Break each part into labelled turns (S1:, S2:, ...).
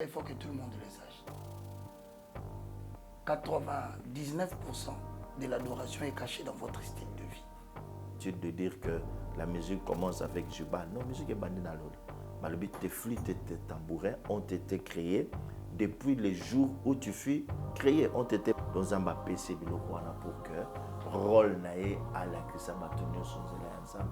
S1: Il faut que tout le monde le sache. 99% de l'adoration est cachée dans votre style de vie.
S2: De dire que la musique commence avec Juba. Non, la musique est bandée dans l'autre. Mais le but, tes flûtes et tes tambourins ont été créés depuis les jours où tu fus créé. Ont été dans un PC pour que rôle naé à la Christa Matonio ensemble.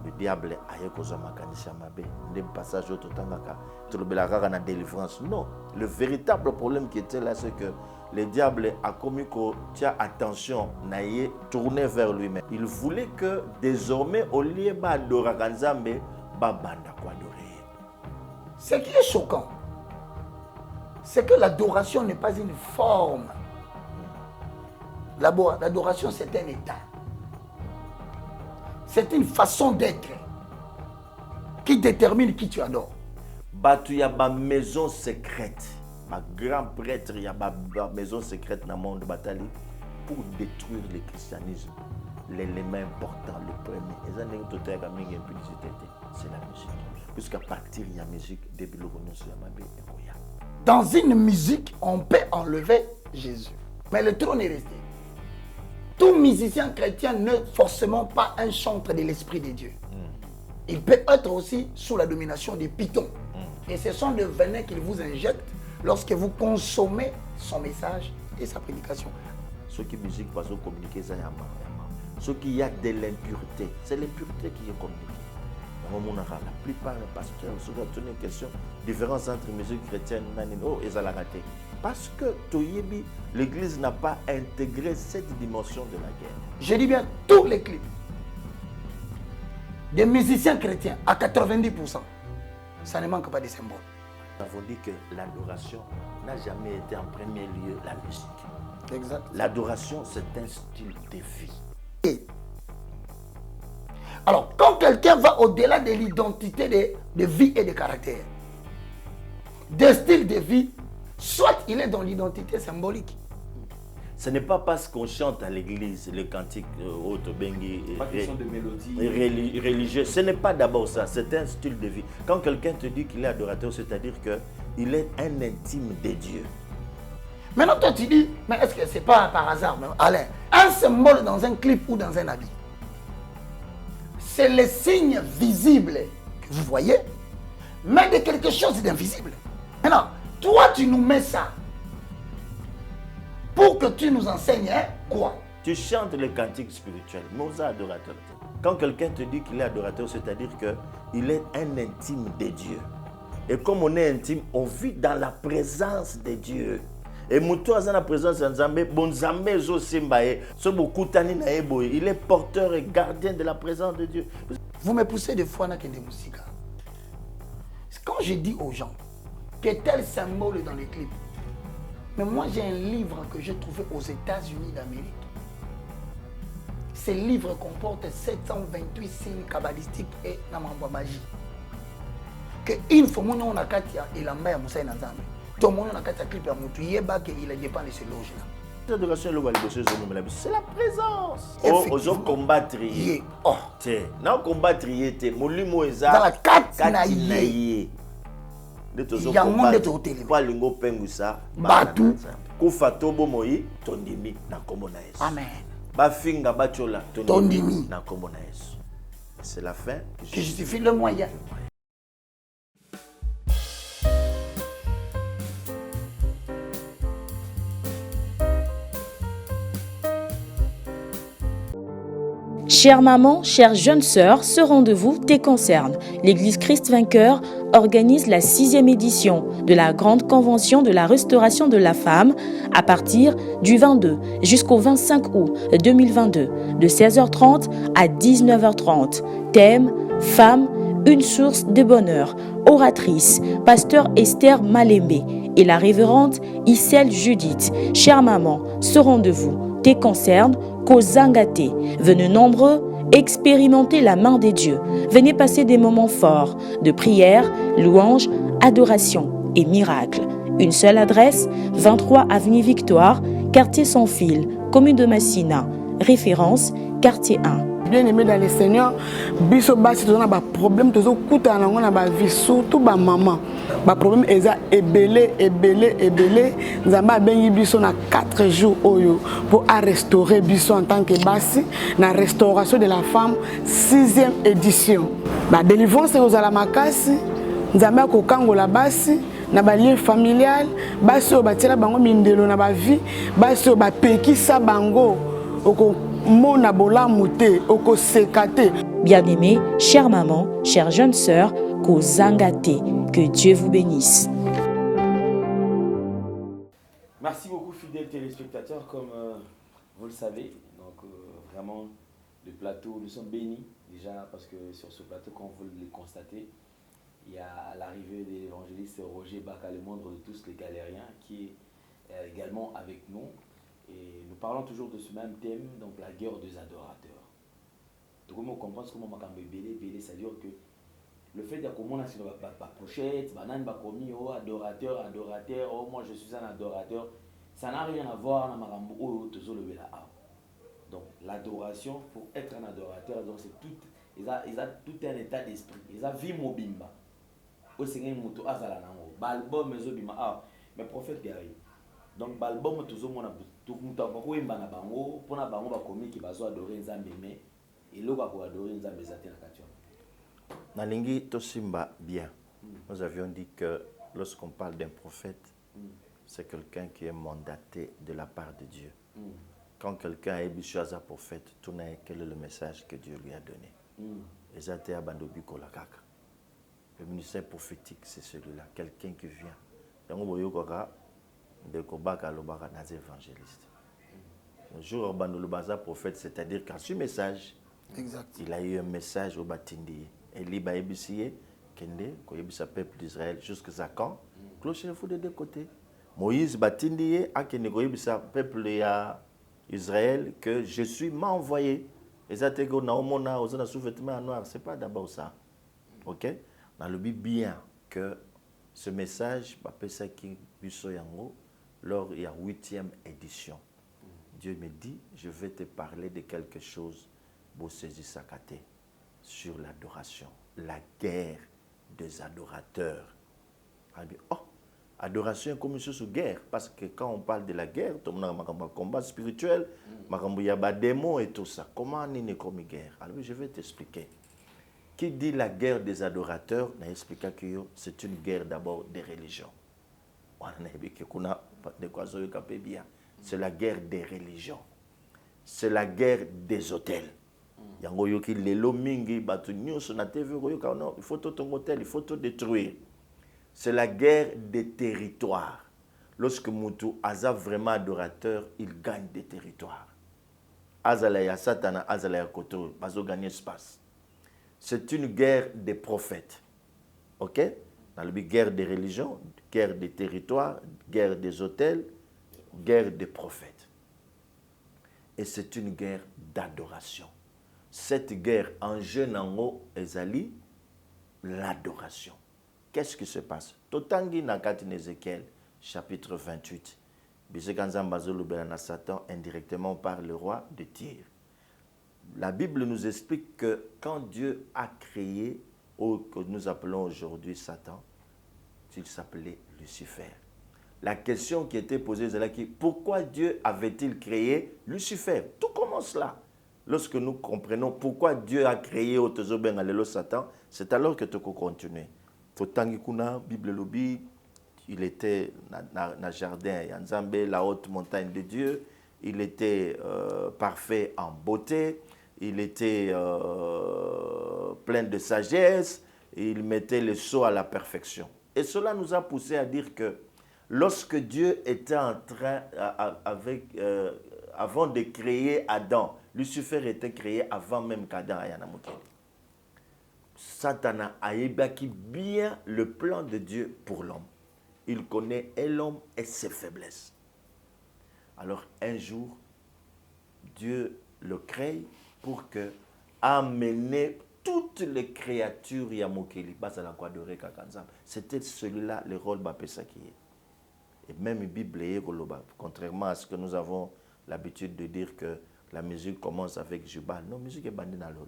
S2: Le diable a causé ma candidature mabe. Des passages au totangaka. Tu le na délivrance. Non, le véritable problème qui était là, c'est que le diable a commis que tiens attention naé tourné vers lui-même. Il voulait que désormais au lieu d'adorer Nzambe, babanda quoi adorer.
S1: Ce qui est choquant, c'est que l'adoration n'est pas une forme. L'adoration, c'est un état. C'est une façon d'être qui détermine qui tu adores.
S2: Il y a ma maison secrète. Ma grand prêtre, il y a ma maison secrète dans le monde bataille pour détruire le christianisme. L'élément important, le premier, c'est la musique. Puisqu'à partir de la musique, début le
S1: dans une musique, on peut enlever Jésus. Mais le trône est resté. Tout musicien chrétien n'est forcément pas un chantre de l'Esprit de Dieu. Il peut être aussi sous la domination des pitons. Et ce sont des venins qu'il vous injecte lorsque vous consommez son message et sa prédication.
S2: Ceux qui musique pas communiquer ça ceux qui y a de l'impureté, c'est l'impureté qui est communiquée. La plupart des pasteurs se posent une question, différence entre musique chrétienne et Zalagate. Parce que l'Église n'a pas intégré cette dimension de la guerre.
S1: Je dis bien tous les clips des musiciens chrétiens à 90%, ça ne manque pas de symboles.
S2: Nous avons dit que l'adoration n'a jamais été en premier lieu la musique.
S1: Exact.
S2: L'adoration, c'est un style de vie.
S1: Alors, quand quelqu'un va au-delà de l'identité de vie et de caractère, des styles de vie, soit il est dans l'identité symbolique.
S2: Ce n'est pas parce qu'on chante à l'église les cantiques religieux. Ce n'est pas d'abord ça, c'est un style de vie. Quand quelqu'un te dit qu'il est adorateur, c'est-à-dire qu'il est un intime de Dieu.
S1: Maintenant, toi tu dis, mais est-ce que ce n'est pas par hasard, Alain, un symbole dans un clip ou dans un habit, c'est le signe visible que vous voyez, mais de quelque chose d'invisible. Maintenant, toi tu nous mets ça pour que tu nous enseignes quoi?
S2: Tu chantes les cantiques spirituels, mais adorateur. Quand quelqu'un te dit qu'il est adorateur, c'est-à-dire qu'il est un intime de Dieu. Et comme on est intime, on vit dans la présence de Dieu. Et Moutou dans la présence de Nzambe, bon Nzambe Zosimbaye, il est porteur et gardien de la présence de Dieu.
S1: Vous me poussez des fois dans des musiques. Quand je dis aux gens que tel symbole dans les clips, mais moi j'ai un livre que j'ai trouvé aux États-Unis d'Amérique. Ce livre comporte 728 signes kabbalistiques et namamba magie. Que une fois on a katia il a maya Moussa Nzambe. Tout le monde a katia clip à Moutou yeba que il dépend de ce loge là.
S2: C'est la présence. Aux hommes combattre.
S1: Oh,
S2: non combattre te molimo eza.
S1: Dans la katinaïe. Il y a un monde de hôtel.
S2: Palingo pengusa.
S1: Batu.
S2: Kufatobo moi tondimi na komona Yesu.
S1: Amen.
S2: Bafinga bachola
S1: tondimi
S2: na komona Yesu. C'est la fin
S1: qui justifie le moyen.
S3: Chère maman, chère jeune sœur, ce rendez-vous te concerne. L'Église Christ Vainqueur organise la 6e édition de la Grande Convention de la Restauration de la Femme à partir du 22 jusqu'au 25 août 2022, de 16h30 à 19h30. Thème « Femme, une source de bonheur ». Oratrice, pasteur Esther Malembe et la révérende Issel Judith. Chère maman, ce rendez-vous te concerne. Kozangate. Venez nombreux expérimenter la main des dieux. Venez passer des moments forts de prière, louange, adoration et miracle. Une seule adresse, 23 avenue Victoire, quartier Sans Fil, commune de Massina. Référence, quartier 1.
S4: Bien aimé dans le Seigneur, biso basi tozana ba problème tozo kuta nango na ba vie surtout ba maman. Ba problème eza ebelé nzamba bengi biso na 4 jours oyo pour restaurer biso en tant que basi na restauration de la femme 6e édition. Ba délivrance ozala makasi nzamba ko kangola basi na ba lien familial basi o batela bango mindelo na ba vie basi o ba pekisa bango oko mona bola muté oko sekate.
S3: Bien-aimés, chère maman, chère jeune sœur, Kozangate, que Dieu vous bénisse.
S5: Merci beaucoup fidèles téléspectateurs, comme vous le savez, donc vraiment le plateau, nous sommes bénis déjà parce que sur ce plateau, comme vous le constatez, il y a l'arrivée de l'évangéliste Roger Baka, le moindre de tous les galériens, qui est également avec nous. Et nous parlons toujours de ce même thème, donc la guerre des adorateurs. Donc on comprend comment on peut belé, c'est-à-dire que le fait de comment on a sur la pochette, banane bakomi, oh adorateur, oh moi je suis un adorateur, ça n'a rien à voir avec marambo oh toujours le bela. Donc l'adoration, pour être un adorateur, donc c'est tout, ils ont tout un état d'esprit, ils ont vie mobimba. Au Seigneur muto azala nango, balbum mezo bima ah, mais prophète guerrier. Donc balbum toujours mon abou. Tout le monde a na bango pour na bango bakomi qui bazo adorer nzambe mais et lo ba ko adorer nzambe zaté na katia.
S2: Nalingi tosimba bien. Nous avions dit que lorsqu'on parle d'un prophète, c'est quelqu'un qui est mandaté de la part de Dieu. Quand quelqu'un est bichou à prophète, tout n'est quel est le message que Dieu lui a donné. Et zaté abandobi kolakaka. Le ministère prophétique c'est celui-là, quelqu'un qui vient. Donc boyo koka de Kobaka Lobaka Nazé évangéliste. Le jour où le Baza prophète, c'est-à-dire qu'à ce message, exact. Il a eu un message au Batindi. Et l'Iba Ebissié, Kende, Koyebisa peuple d'Israël, jusqu'à quand clocher le fou de deux côtés. Moïse Batindi, a Kende Koyebisa peuple d'Israël, que je suis m'a envoyé. Et ça, t'es qu'on a au monde, aux autres sous-vêtements noirs, c'est pas d'abord ça. Ok? Dans le but bien que ce message, ça qui Yango, lors il y a 8e édition. Dieu me dit, je vais te parler de quelque chose, sur l'adoration, la guerre des adorateurs. Oh, adoration comme une guerre, parce que quand on parle de la guerre, tout le monde a un combat spirituel, il y a des démons et tout ça. Comment on est comme une guerre? Alors je vais t'expliquer. Qui dit la guerre des adorateurs, c'est une guerre d'abord des religions. C'est la guerre des religions. C'est la guerre des hôtels. Il faut tout ton hôtel, il faut tout détruire. C'est la guerre des territoires. Lorsque Moutou Aza vraiment adorateur, il gagne des territoires. Azalaya Satana, Azalaya Koto, Bazo gagne espace. C'est une guerre des prophètes. Ok? Dans le but, guerre des religions, guerre des territoires, guerre des hôtels, guerre des prophètes. Et c'est une guerre d'adoration. Cette guerre en jeune en haut, Ezali, l'adoration. Qu'est-ce qui se passe? Totangi Nakati Ézéchiel, chapitre 28. Satan indirectement par le roi de Tyr. La Bible nous explique que quand Dieu a créé, ou que nous appelons aujourd'hui Satan, il s'appelait Lucifer. La question qui était posée, c'est là, pourquoi Dieu avait-il créé Lucifer? Tout commence là. Lorsque nous comprenons pourquoi Dieu a créé Satan, c'est alors que tout continue. La Bible lobby, il était dans le jardin, la haute montagne de Dieu, il était parfait en beauté, il était plein de sagesse, il mettait le sceau à la perfection. Et cela nous a poussé à dire que lorsque Dieu était en train, avant de créer Adam, Lucifer était créé avant même qu'Adam ait un mokele. Satan a ébaqué bien le plan de Dieu pour l'homme. Il connaît l'homme et ses faiblesses. Alors un jour, Dieu le crée pour que amener toutes les créatures Yamokeli. C'était celui-là le rôle qui est. Et même la Bible, contrairement à ce que nous avons l'habitude de dire que La musique commence avec Jubal. Non, musique est bandée dans l'eau.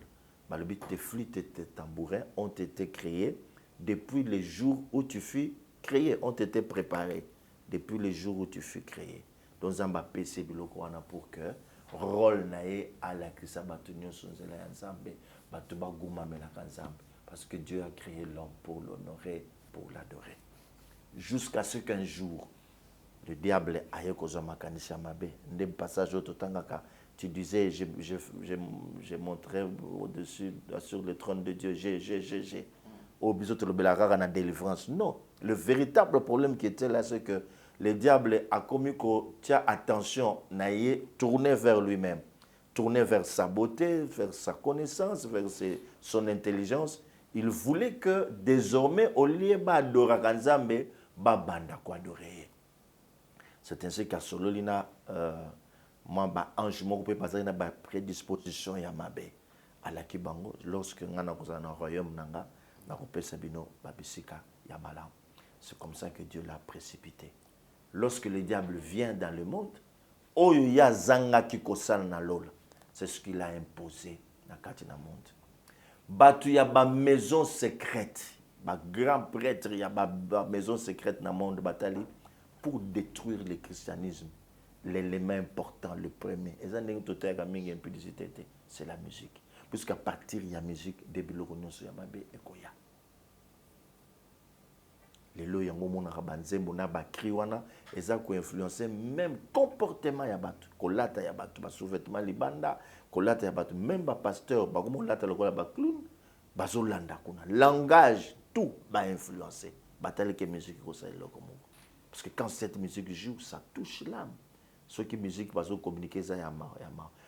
S2: Tes flûtes et tes tambourins ont été créés depuis les jours où tu fus créé, ont été préparés depuis les jours où tu fus créé. Dans un PC pour que rôle nae à la Christa Batunyo Sonzela ensemble, Batuba Gouma Melaka ensemble. Parce que Dieu a créé l'homme pour l'honorer, pour l'adorer. Jusqu'à ce qu'un jour, le diable aille cause makanisha mabe. Des passages au Totangaka, tu disais, j'ai montré au-dessus, sur le trône de Dieu, j'ai. Au bisou de la délivrance. Non, le véritable problème qui était là, c'est que le diable a commis que tu as attention, naïe, tourné vers lui-même, tourné vers sa beauté, vers sa connaissance, vers son intelligence. Il voulait que désormais, au lieu d'adorer Kanzambe, banda quoi adorer. C'est ainsi qu'à Sololina, moi, ange, moi, je peux passer une prédisposition à Mabe, à la Kibango, lorsque nous avons un royaume, c'est comme ça que Dieu l'a précipité. Lorsque le diable vient dans le monde, c'est ce qu'il a imposé dans le monde. Il y a une maison secrète, un grand prêtre, il y a une maison secrète dans le monde pour détruire le christianisme. L'élément important, le premier, c'est la musique. Puisqu'à partir de la musique, début de Yamabe et Koya. Les lois yango mona kabanzembo na ba kriwana eza ko influencer même comportement ya batu kolata ya batu ba sous-vêtement libanda kolata ya batu même ba pasteur ba komo lata lokola ba clown bazolanda kuna langage tout ba influencer batale que musique ko ça lokomo parce que quand cette musique joue ça touche l'âme ceux qui musique bazo communiquer ça ya ma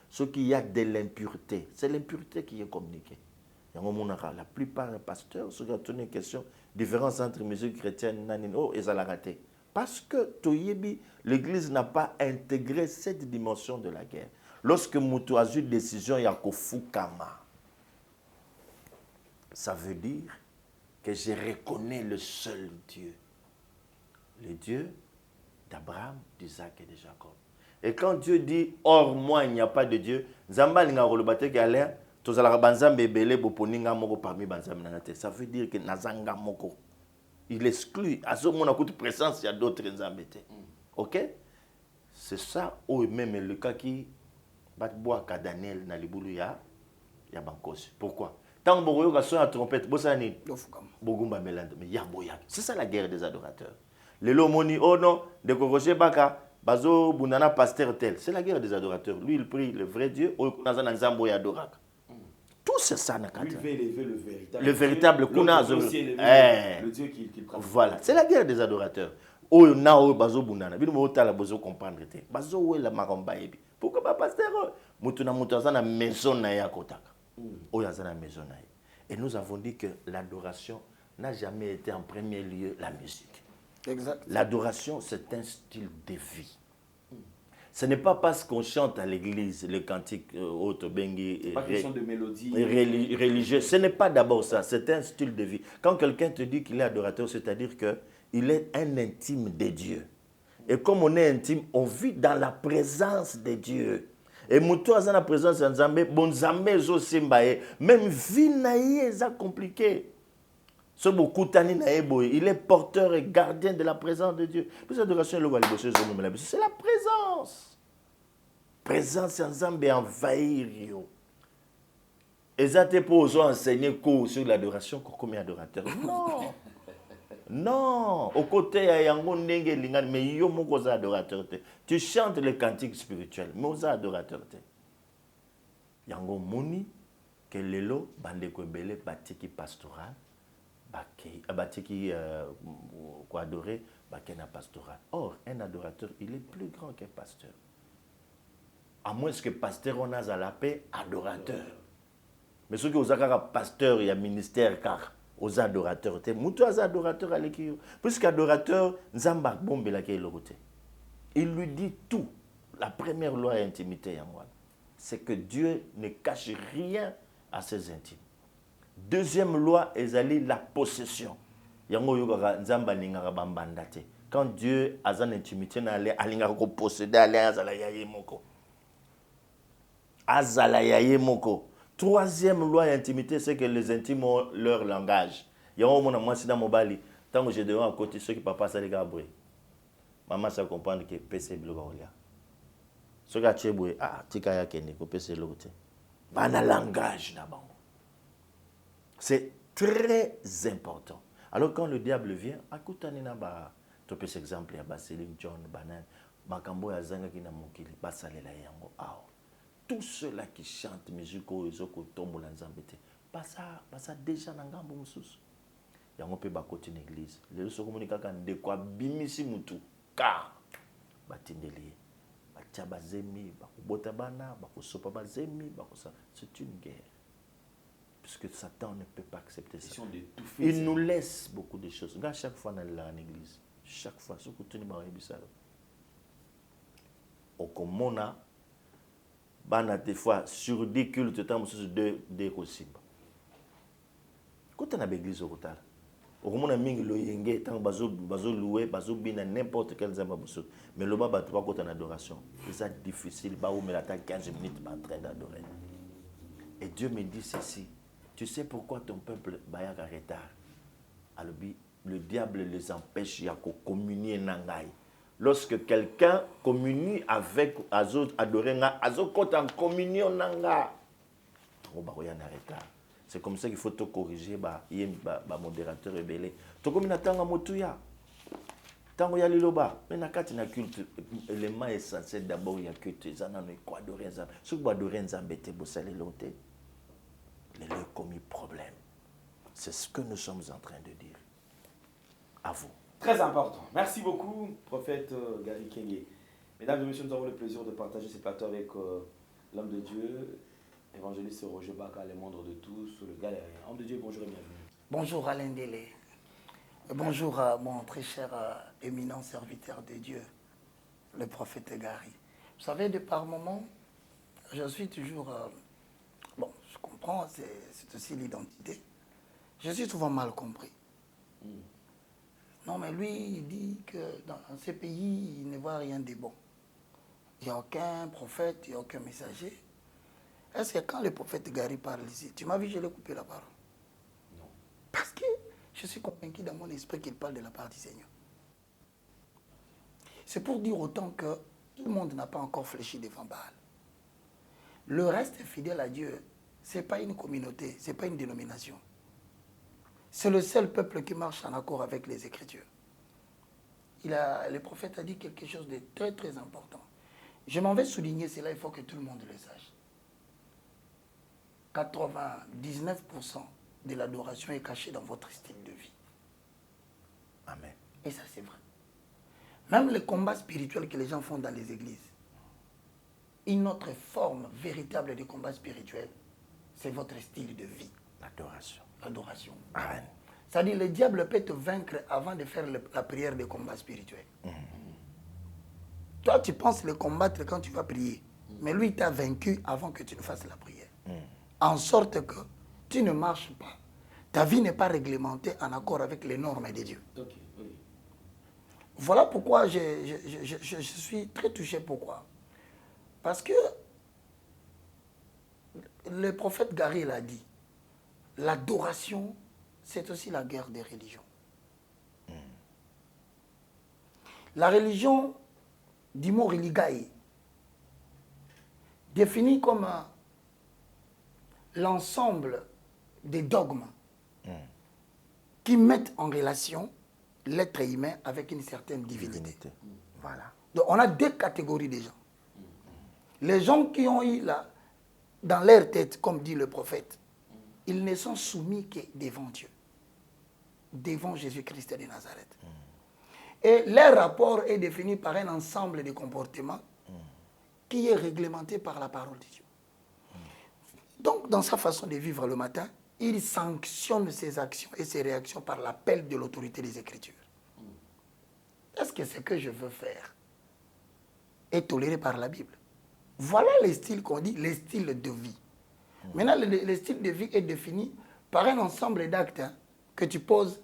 S2: ceux qui y a de l'impureté c'est l'impureté qui est communiquée. La plupart des pasteurs se posent une question, différence entre musique chrétienne et ça l'a raté. Parce que l'Église n'a pas intégré cette dimension de la guerre. Lorsque Moutou a eu décision, il y a Kofukama. Ça veut dire que je reconnais le seul Dieu. Le Dieu d'Abraham, d'Isaac et de Jacob. Et quand Dieu dit, hors moi, il n'y a pas de Dieu, Zamba linga rolobate galère. Ça veut dire que Nazanga Moko, il exclut. À ce moment où présence, il y a d'autres Nzambete. Ok? C'est ça, ou même le cas qui bat bois à Daniel dans les boulot, il y a Bankos. Pourquoi? Tant que vous avez la trompette, vous avez Bogumba Melande, mais il y a Boyak. C'est ça la guerre des adorateurs. Les lomoni, oh non, de Kokoche Baka, Bazo Bunana pasteur tel. C'est la guerre des adorateurs. Lui, il prie le vrai Dieu, ou Nazan Nzambo Yadorak. Tout c'est ça.
S5: Lui veut élever
S2: le véritable Kuna.
S5: Le Dieu qu'il prend.
S2: Voilà, c'est la guerre des adorateurs. Oh, na bazo bunana. Bino mo tala bazo comprendre te. Bazo we la maramba ebi. Pourquoi pas pasteur? Mutuna mutaza na maison na ya kotaka. Oh ya na maison na. Et nous avons dit que l'adoration n'a jamais été en premier lieu la musique.
S1: Exact.
S2: L'adoration c'est un style de vie. Ce n'est pas parce qu'on chante à l'église le cantique Otobengi
S5: pas question de mélodie
S2: religieux. Ce n'est pas d'abord ça, c'est un style de vie. Quand quelqu'un te dit qu'il est adorateur, c'est-à-dire qu'il est un intime de Dieu. Et comme on est intime, on vit dans la présence de Dieu. Et Moutou a la présence de Nzambe, bon Nzambe zo simbaye, même vie naïe est compliqué. Il est porteur et gardien de la présence de Dieu. C'est la présence. Présence Nzambe envahir. Et ça te pose enseigner cours sur l'adoration comme adorateur. Non. Non. Au côté, il y a un mais il y a un adorateur. Tu chantes les cantiques spirituels, mais il y a un adorateur. Il y a un moni que lelo bande ko belé batiki pastoral. Batiki quoi adorer bakena pastoral. Or un adorateur il est plus grand qu'un pasteur. À moins que pasteur on a la paix adorateur. Mais ceux qui ont un pasteur il y a ministère car aux adorateurs te mutu az adorateur aleki puisque adorateur nzamba bombe la ke lokote. Il lui dit tout. La première loi intimité yango c'est que Dieu ne cache rien à ses intimes. Deuxième loi est la possession. Quand Dieu a une intimité, il a possédé. Azala yaye moko. Troisième loi d'intimité, c'est que les intimes ont leur langage. Il y a un moment moi, c'est dans mon bali. Tant que je devais à côté, ceux qui papa, ça les gars, maman, ça comprend que PC Blogolia. Ce gars, tu es ah, tu as qu'un PC l'autre. Bana langage d'abord. C'est très important. Alors, quand le diable vient, écoute, tu peux exemple, il y a Céline John, Banan, Makambo, Yazanga qui n'a mokili, Basalela Yango, tous ceux-là qui chantent musique au Ezoko Tombo Lanzambete, pas ça déjà dans Gambo Moussous. Il y a un peu de côté de l'église. Les gens se communiquent de quoi bimisi mutu. Car, batindeli, batchabazemi, bakubotabana, bakusopa bazemi, bakusa. C'est une guerre. Puisque Satan ne peut pas accepter ça. Il nous laisse beaucoup de choses. Regarde chaque fois dans l'église. Chaque fois, ce que tu n'as pas au Komona, bana des fois sur 10 cultes, tu as deux possibles. Quand tu as une église au Rotal, au Komona mingi lo yenge, tant bazo loué, bazo bina n'importe quel zamba bosso. Mais le baba tu vas côté en adoration. C'est difficile, bah où mais la 15 minutes en train d'adorer. Et Dieu me dit ceci. Tu sais pourquoi ton peuple bayak en retard? Alors le diable les empêche à communier nangai. Lorsque quelqu'un communie avec Azo Adorenga, Azo compte en communion nanga. C'est comme ça qu'il faut te corriger, modérateur rebelle. Tu comme natanga motuya. Tango ya liloba, mais nakati na culte élément essentiel d'abord il y a culte ça na quoi adorer ça. Ce que adorer ça bête bosser l'autre. Les commis problème. C'est ce que nous sommes en train de dire. À vous.
S5: Très important. Merci beaucoup, prophète Gary Kenge. Mesdames et messieurs, nous avons le plaisir de partager ce plateau avec l'homme de Dieu, évangéliste Roger Baka, le moindre de tous, le galérien. Homme de Dieu, bonjour et bienvenue.
S1: Bonjour Alain Délé. Bonjour à mon très cher éminent serviteur de Dieu, le prophète Gary. Vous savez, de par moments, je suis toujours... bon, je comprends, c'est aussi l'identité. Je suis souvent mal compris. Non, mais lui, il dit que dans ces pays, il ne voit rien de bon. Il n'y a aucun prophète, il n'y a aucun messager. Est-ce que quand le prophète Gary parle ici, tu m'as vu, je l'ai coupé la parole?
S5: Non.
S1: Parce que je suis convaincu dans mon esprit qu'il parle de la part du Seigneur. C'est pour dire autant que tout le monde n'a pas encore fléchi devant Baal. Le reste fidèle à Dieu, ce n'est pas une communauté, ce n'est pas une dénomination. C'est le seul peuple qui marche en accord avec les Écritures. Le prophète a dit quelque chose de très très important. Je m'en vais souligner cela, il faut que tout le monde le sache. 99% de l'adoration est cachée dans votre style de vie.
S2: Amen.
S1: Et ça c'est vrai. Même les combats spirituels que les gens font dans les églises, une autre forme véritable de combat spirituel, c'est votre style de vie.
S2: L'adoration.
S1: L'adoration.
S2: Amen.
S1: C'est-à-dire le diable peut te vaincre avant de faire la prière de combat spirituel. Toi, tu penses le combattre quand tu vas prier. Mais lui, il t'a vaincu avant que tu ne fasses la prière. En sorte que tu ne marches pas. Ta vie n'est pas réglementée en accord avec les normes de Dieu.
S5: Okay, oui.
S1: Voilà pourquoi je suis très touché. Pourquoi? Parce que le prophète Gary l'a dit. L'adoration, c'est aussi la guerre des religions. La religion du mot religaï, définie comme l'ensemble des dogmes qui mettent en relation l'être humain avec une certaine divinité. Voilà. Donc on a deux catégories de gens. Les gens qui ont eu dans leur tête, comme dit le prophète, ils ne sont soumis que devant Dieu, devant Jésus-Christ de Nazareth. Et leur rapport est défini par un ensemble de comportements qui est réglementé par la parole de Dieu. Donc, dans sa façon de vivre le matin, il sanctionne ses actions et ses réactions par l'appel de l'autorité des Écritures. Est-ce que ce que je veux faire est toléré par la Bible? Voilà les styles qu'on dit, les styles de vie. Maintenant, le style de vie est défini par un ensemble d'actes que tu poses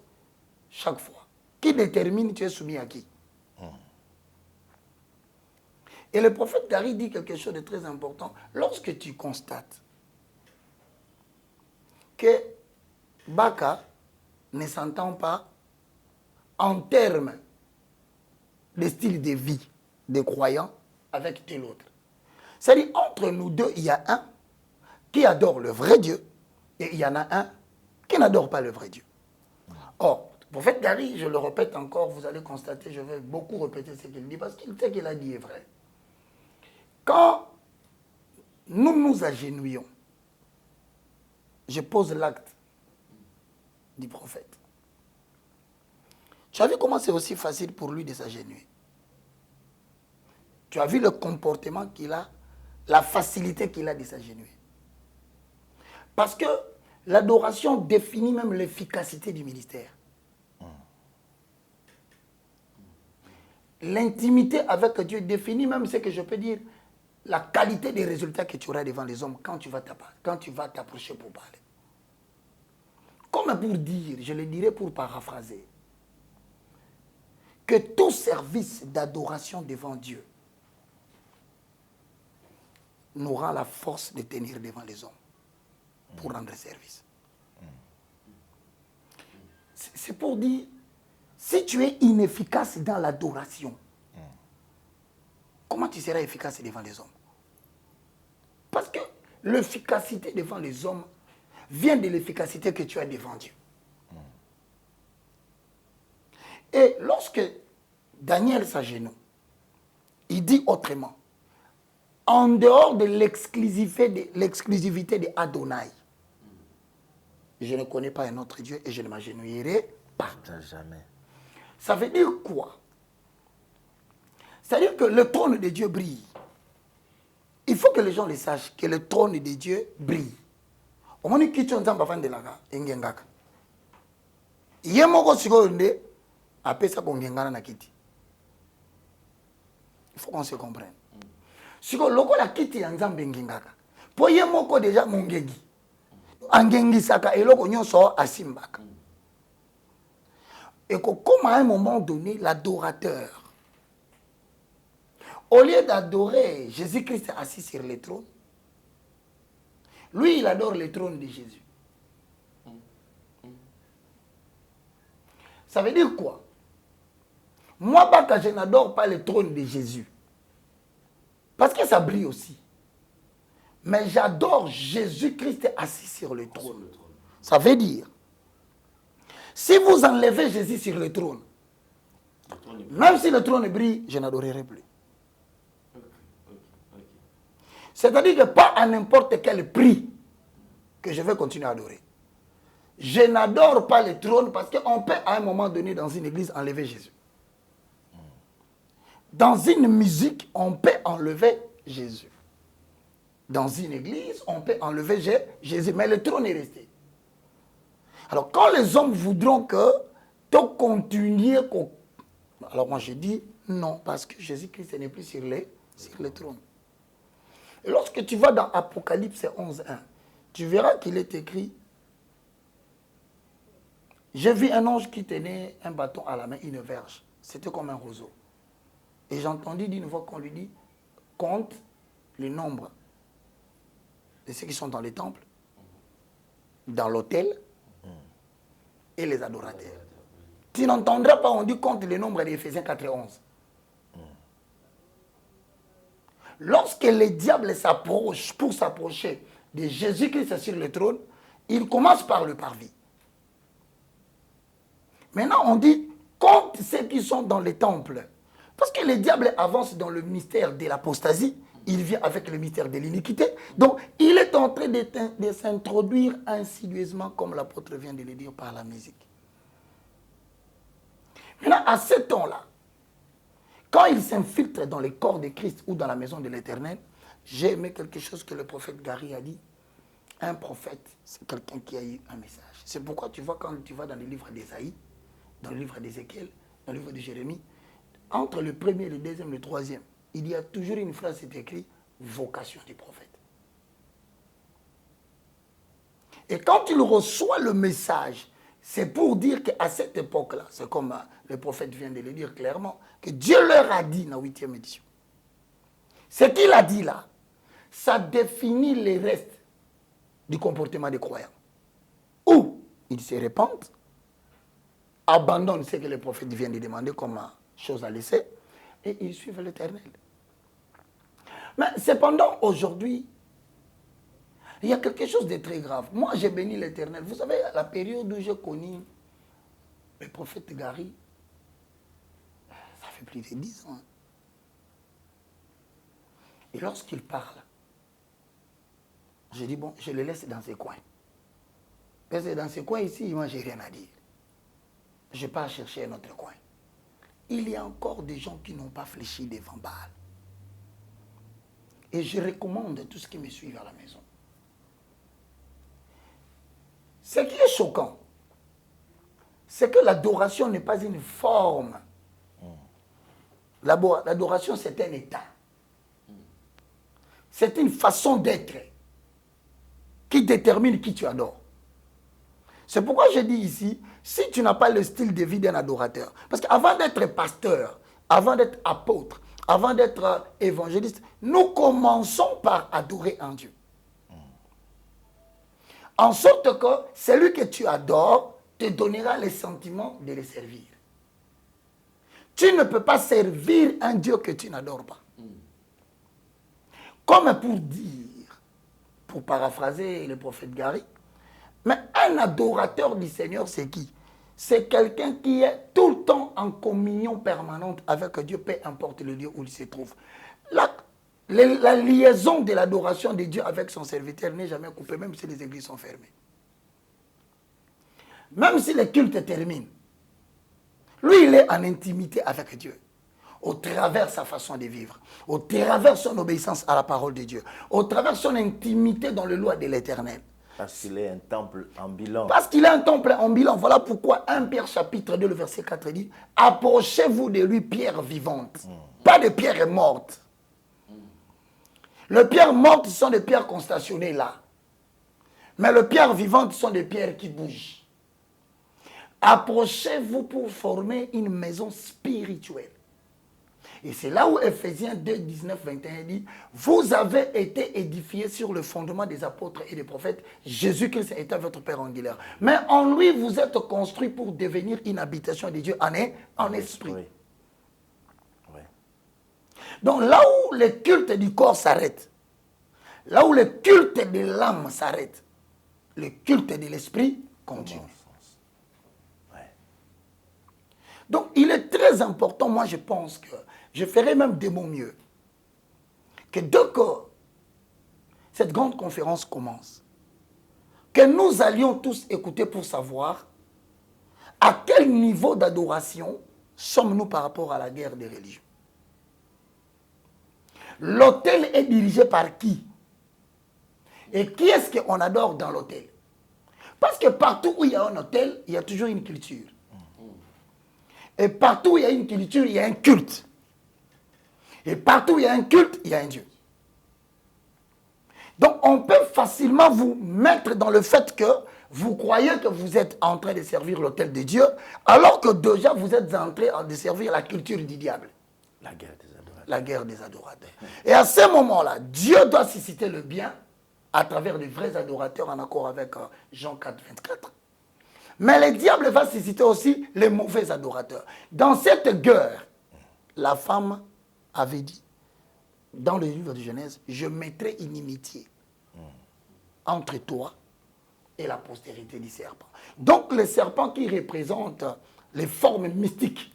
S1: chaque fois. Qui détermine tu es soumis à qui? Et le prophète Gary dit quelque chose de très important. Lorsque tu constates que Baka ne s'entend pas en termes de style de vie des croyants avec tel autre. C'est-à-dire, entre nous deux, il y a un qui adore le vrai Dieu et il y en a un qui n'adore pas le vrai Dieu. Or, le prophète Gary, je le répète encore, vous allez constater, je vais beaucoup répéter ce qu'il dit parce qu'il sait qu'il a dit est vrai. Quand nous nous agenouillons, je pose l'acte du prophète. Tu as vu comment c'est aussi facile pour lui de s'agenouiller? Tu as vu le comportement qu'il a, la facilité qu'il a de s'agenouiller. Parce que l'adoration définit même l'efficacité du ministère. L'intimité avec Dieu définit même ce que je peux dire, la qualité des résultats que tu auras devant les hommes quand tu vas t'approcher pour parler. Comme pour dire, je le dirais pour paraphraser, que tout service d'adoration devant Dieu nous rend la force de tenir devant les hommes pour rendre service. C'est pour dire, si tu es inefficace dans l'adoration, comment tu seras efficace devant les hommes? Parce que l'efficacité devant les hommes vient de l'efficacité que tu as devant Dieu. Et lorsque Daniel s'agenouille, il dit autrement, en dehors de l'exclusivité de Adonai, je ne connais pas un autre Dieu et je ne m'agenouillerai pas.
S2: Jamais.
S1: Ça veut dire quoi? C'est-à-dire que le trône de Dieu brille. Il faut que les gens le sachent, que le trône de Dieu brille. Au moment où tu es en train de faire il faut qu'on se comprenne. Si on a kiti yanzambe ngingaka, po ye moko déjà mongengi. Angengi saka eloko nyonso asimbaka. Et comme à un moment donné, l'adorateur, au lieu d'adorer Jésus-Christ assis sur le trône, lui, il adore le trône de Jésus. Ça veut dire quoi? Moi, Baka, je n'adore pas le trône de Jésus. Parce que ça brille aussi. Mais j'adore Jésus-Christ assis sur le trône. Ça veut dire, si vous enlevez Jésus sur le trône, même si le trône brille, je n'adorerai plus. C'est-à-dire que pas à n'importe quel prix que je vais continuer à adorer. Je n'adore pas le trône parce qu'on peut à un moment donné dans une église enlever Jésus. Dans une musique, on peut enlever Jésus. Dans une église, on peut enlever Jésus, mais le trône est resté. Alors quand les hommes voudront que tu continues, alors moi je dis non, parce que Jésus-Christ n'est plus sur le trône. Et lorsque tu vas dans Apocalypse 11.1, tu verras qu'il est écrit, j'ai vu un ange qui tenait un bâton à la main, une verge. C'était comme un roseau. Et j'ai entendu d'une voix qu'on lui dit, compte le nombre de ceux qui sont dans les temples, dans l'autel et les adorateurs. Tu n'entendras pas, on dit compte le nombre d'Éphésiens 4:11. Lorsque le diable s'approche pour s'approcher de Jésus-Christ sur le trône, il commence par le parvis. Maintenant, on dit compte ceux qui sont dans les temples. Parce que le diable avance dans le mystère de l'apostasie, il vient avec le mystère de l'iniquité. Donc, il est en train de s'introduire insidieusement, comme l'apôtre vient de le dire, par la musique. Maintenant, à ce temps-là, quand il s'infiltre dans les corps de Christ ou dans la maison de l'Éternel, j'ai aimé quelque chose que le prophète Gary a dit. Un prophète, c'est quelqu'un qui a eu un message. C'est pourquoi tu vois quand tu vas dans le livre d'Ésaïe, dans le livre d'Ézéchiel, dans le livre de Jérémie, entre le premier, le deuxième, le troisième, il y a toujours une phrase qui est écrite, vocation du prophète. Et quand il reçoit le message, c'est pour dire qu'à cette époque-là, c'est comme le prophète vient de le dire clairement, que Dieu leur a dit dans la 8e édition, Ce qu'il a dit là, ça définit les restes du comportement des croyants. Ou ils se répandent, abandonnent ce que le prophète vient de demander comme chose à laisser, et ils suivent l'Éternel. Mais cependant, aujourd'hui, il y a quelque chose de très grave. Moi, j'ai béni l'Éternel. Vous savez, la période où j'ai connu le prophète Gary, ça fait plus de 10 ans. Et lorsqu'il parle, je dis, bon, je le laisse dans ses coins. Parce que dans ces coins ici, moi, je n'ai rien à dire. Je pars chercher un autre coin. Il y a encore des gens qui n'ont pas fléchi devant Baal. Et je recommande à tous ceux qui me suivent à la maison. Ce qui est choquant, c'est que l'adoration n'est pas une forme. L'adoration, c'est un état. C'est une façon d'être qui détermine qui tu adores. C'est pourquoi je dis ici, si tu n'as pas le style de vie d'un adorateur, parce qu'avant d'être pasteur, avant d'être apôtre, avant d'être évangéliste, nous commençons par adorer un Dieu. En sorte que celui que tu adores te donnera le sentiment de le servir. Tu ne peux pas servir un Dieu que tu n'adores pas. Comme pour dire, pour paraphraser le prophète Gary, mais un adorateur du Seigneur, c'est qui? C'est quelqu'un qui est tout le temps en communion permanente avec Dieu, peu importe le lieu où il se trouve. La liaison de l'adoration de Dieu avec son serviteur n'est jamais coupée, même si les églises sont fermées. Même si le culte termine, lui, il est en intimité avec Dieu, au travers sa façon de vivre, au travers son obéissance à la parole de Dieu, au travers son intimité dans le loi de l'Éternel.
S2: Parce qu'il est un temple ambulant.
S1: Parce qu'il est un temple ambulant. Voilà pourquoi 1 Pierre chapitre 2, le verset 4 dit, approchez-vous de lui, pierre vivante, pas de pierre morte. Les pierres mortes sont des pierres constationnées là. Mais les pierres vivantes sont des pierres qui bougent. Approchez-vous pour former une maison spirituelle. Et c'est là où Ephésiens 2, 19, 21 dit, vous avez été édifiés sur le fondement des apôtres et des prophètes. Jésus-Christ était votre Père angulaire. Mais en lui, vous êtes construits pour devenir une habitation de Dieu en esprit. Oui. Oui. Donc là où le culte du corps s'arrête, là où le culte de l'âme s'arrête, le culte de l'esprit continue. Ouais. Donc il est très important, moi je pense que je ferai même de mon mieux, que dès que cette grande conférence commence, que nous allions tous écouter pour savoir à quel niveau d'adoration sommes-nous par rapport à la guerre des religions. L'autel est dirigé par qui? Et qui est-ce qu'on adore dans l'autel? Parce que partout où il y a un autel, il y a toujours une culture. Et partout où il y a une culture, il y a un culte. Et partout où il y a un culte, il y a un Dieu. Donc on peut facilement vous mettre dans le fait que vous croyez que vous êtes en train de servir l'autel de Dieu, alors que déjà vous êtes en train de servir la culture du diable.
S2: La guerre des adorateurs.
S1: La guerre des adorateurs. Et à ce moment-là, Dieu doit susciter le bien à travers les vrais adorateurs en accord avec Jean 4, 24. Mais le diable va susciter aussi les mauvais adorateurs. Dans cette guerre, la femme avait dit, dans le livre de Genèse, je mettrai inimitié entre toi et la postérité du serpent. Donc le serpent qui représente les formes mystiques,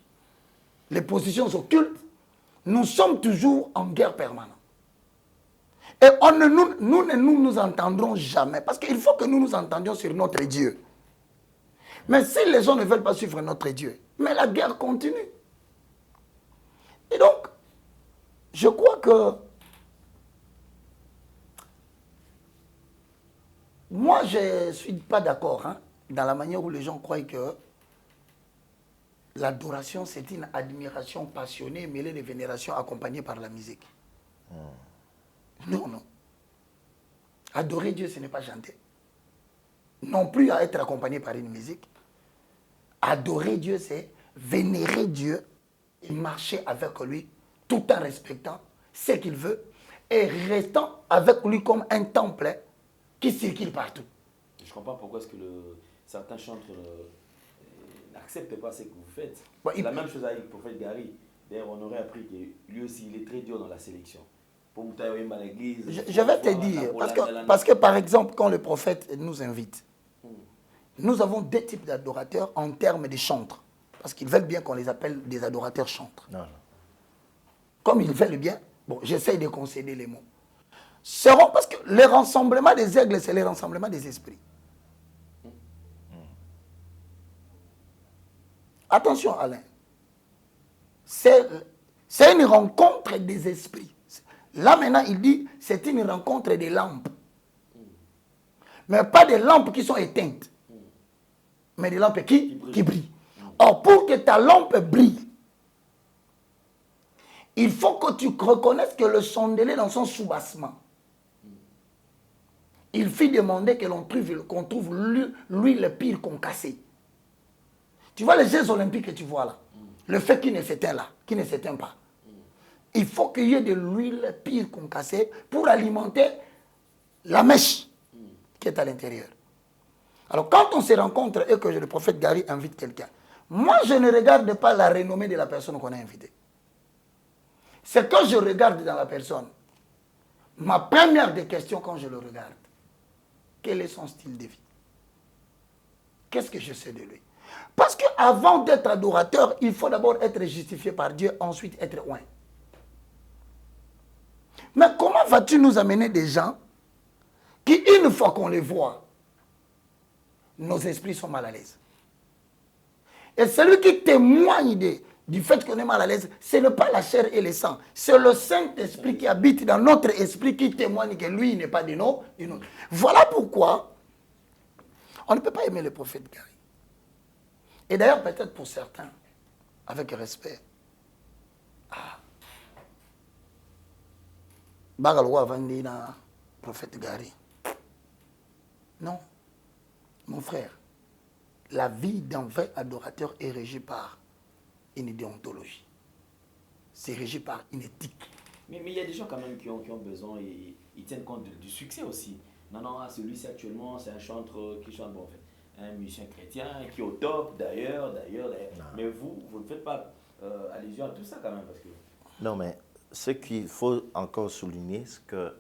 S1: les positions occultes, nous sommes toujours en guerre permanente. Et nous ne nous entendrons jamais, parce qu'il faut que nous nous entendions sur notre Dieu. Mais si les gens ne veulent pas suivre notre Dieu, mais la guerre continue. Et donc, je crois que moi, je ne suis pas d'accord dans la manière où les gens croient que l'adoration, c'est une admiration passionnée mêlée de vénération accompagnée par la musique. Non, non. Adorer Dieu, ce n'est pas chanter. Non plus à être accompagné par une musique. Adorer Dieu, c'est vénérer Dieu et marcher avec lui tout en respectant ce qu'il veut, et restant avec lui comme un temple qui circule partout.
S5: Je comprends pourquoi est-ce que certains chantres n'acceptent pas ce que vous faites.
S1: Bon,
S5: C'est la même chose avec le prophète Gary. D'ailleurs, on aurait appris que lui aussi, il est très dur dans la sélection. Pour Moutaïwemba à l'église.
S1: Je vais te dire, parce que par exemple, quand le prophète nous invite, nous avons deux types d'adorateurs en termes de chantres. Parce qu'ils veulent bien qu'on les appelle des adorateurs chantres.
S2: Non, non.
S1: Comme ils veulent bien, bon, j'essaye de concéder les mots. Parce que le rassemblement des aigles, c'est le rassemblement des esprits. Attention, Alain. C'est une rencontre des esprits. Là, maintenant, il dit, c'est une rencontre des lampes. Mais pas des lampes qui sont éteintes. Mais des lampes qui brillent. Or, pour que ta lampe brille, il faut que tu reconnaisses que le chandelier dans son soubassement, il fit demander qu'on trouve l'huile pire concassée. Tu vois les Jeux olympiques que tu vois là, le fait qu'il ne s'éteint pas. Il faut qu'il y ait de l'huile pire concassée pour alimenter la mèche qui est à l'intérieur. Alors quand on se rencontre et que le prophète Gary invite quelqu'un, moi je ne regarde pas la renommée de la personne qu'on a invitée. C'est quand je regarde dans la personne, ma première des questions quand je le regarde, quel est son style de vie? Qu'est-ce que je sais de lui? Parce qu'avant d'être adorateur, il faut d'abord être justifié par Dieu, ensuite être oint. Mais comment vas-tu nous amener des gens qui, une fois qu'on les voit, nos esprits sont mal à l'aise? Et celui qui témoigne du fait qu'on est mal à l'aise, ce n'est pas la chair et le sang. C'est le Saint-Esprit qui habite dans notre esprit qui témoigne que lui, il n'est pas de nous. Voilà pourquoi on ne peut pas aimer le prophète Gary. Et d'ailleurs, peut-être pour certains, avec respect, Bagalwa Vandina, prophète Gary. Non, mon frère, la vie d'un vrai adorateur est régie par une déontologie. C'est régi par une éthique.
S5: Mais il y a des gens quand même qui ont besoin, ils tiennent compte du succès aussi. Non, celui-ci actuellement, c'est un chanteur qui chante, bon, en fait, un musicien chrétien qui est au top, d'ailleurs. Mais vous ne faites pas allusion à tout ça quand même. Parce que...
S2: Non, mais ce qu'il faut encore souligner, c'est que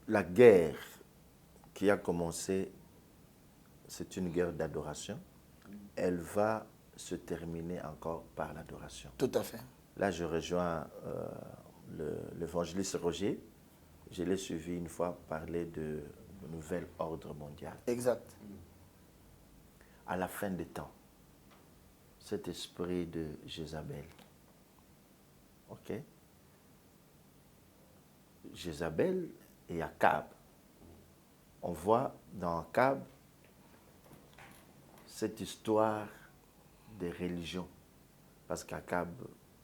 S2: la guerre qui a commencé, c'est une guerre d'adoration. Elle va se terminer encore par l'adoration.
S1: Tout à fait.
S2: Là, je rejoins l'évangéliste Roger. Je l'ai suivi une fois parler de nouvel ordre mondial.
S1: Exact.
S2: À la fin des temps, cet esprit de Jézabel, ok? Jézabel et Akab. On voit dans Akab cette histoire des religions. Parce qu'Akab,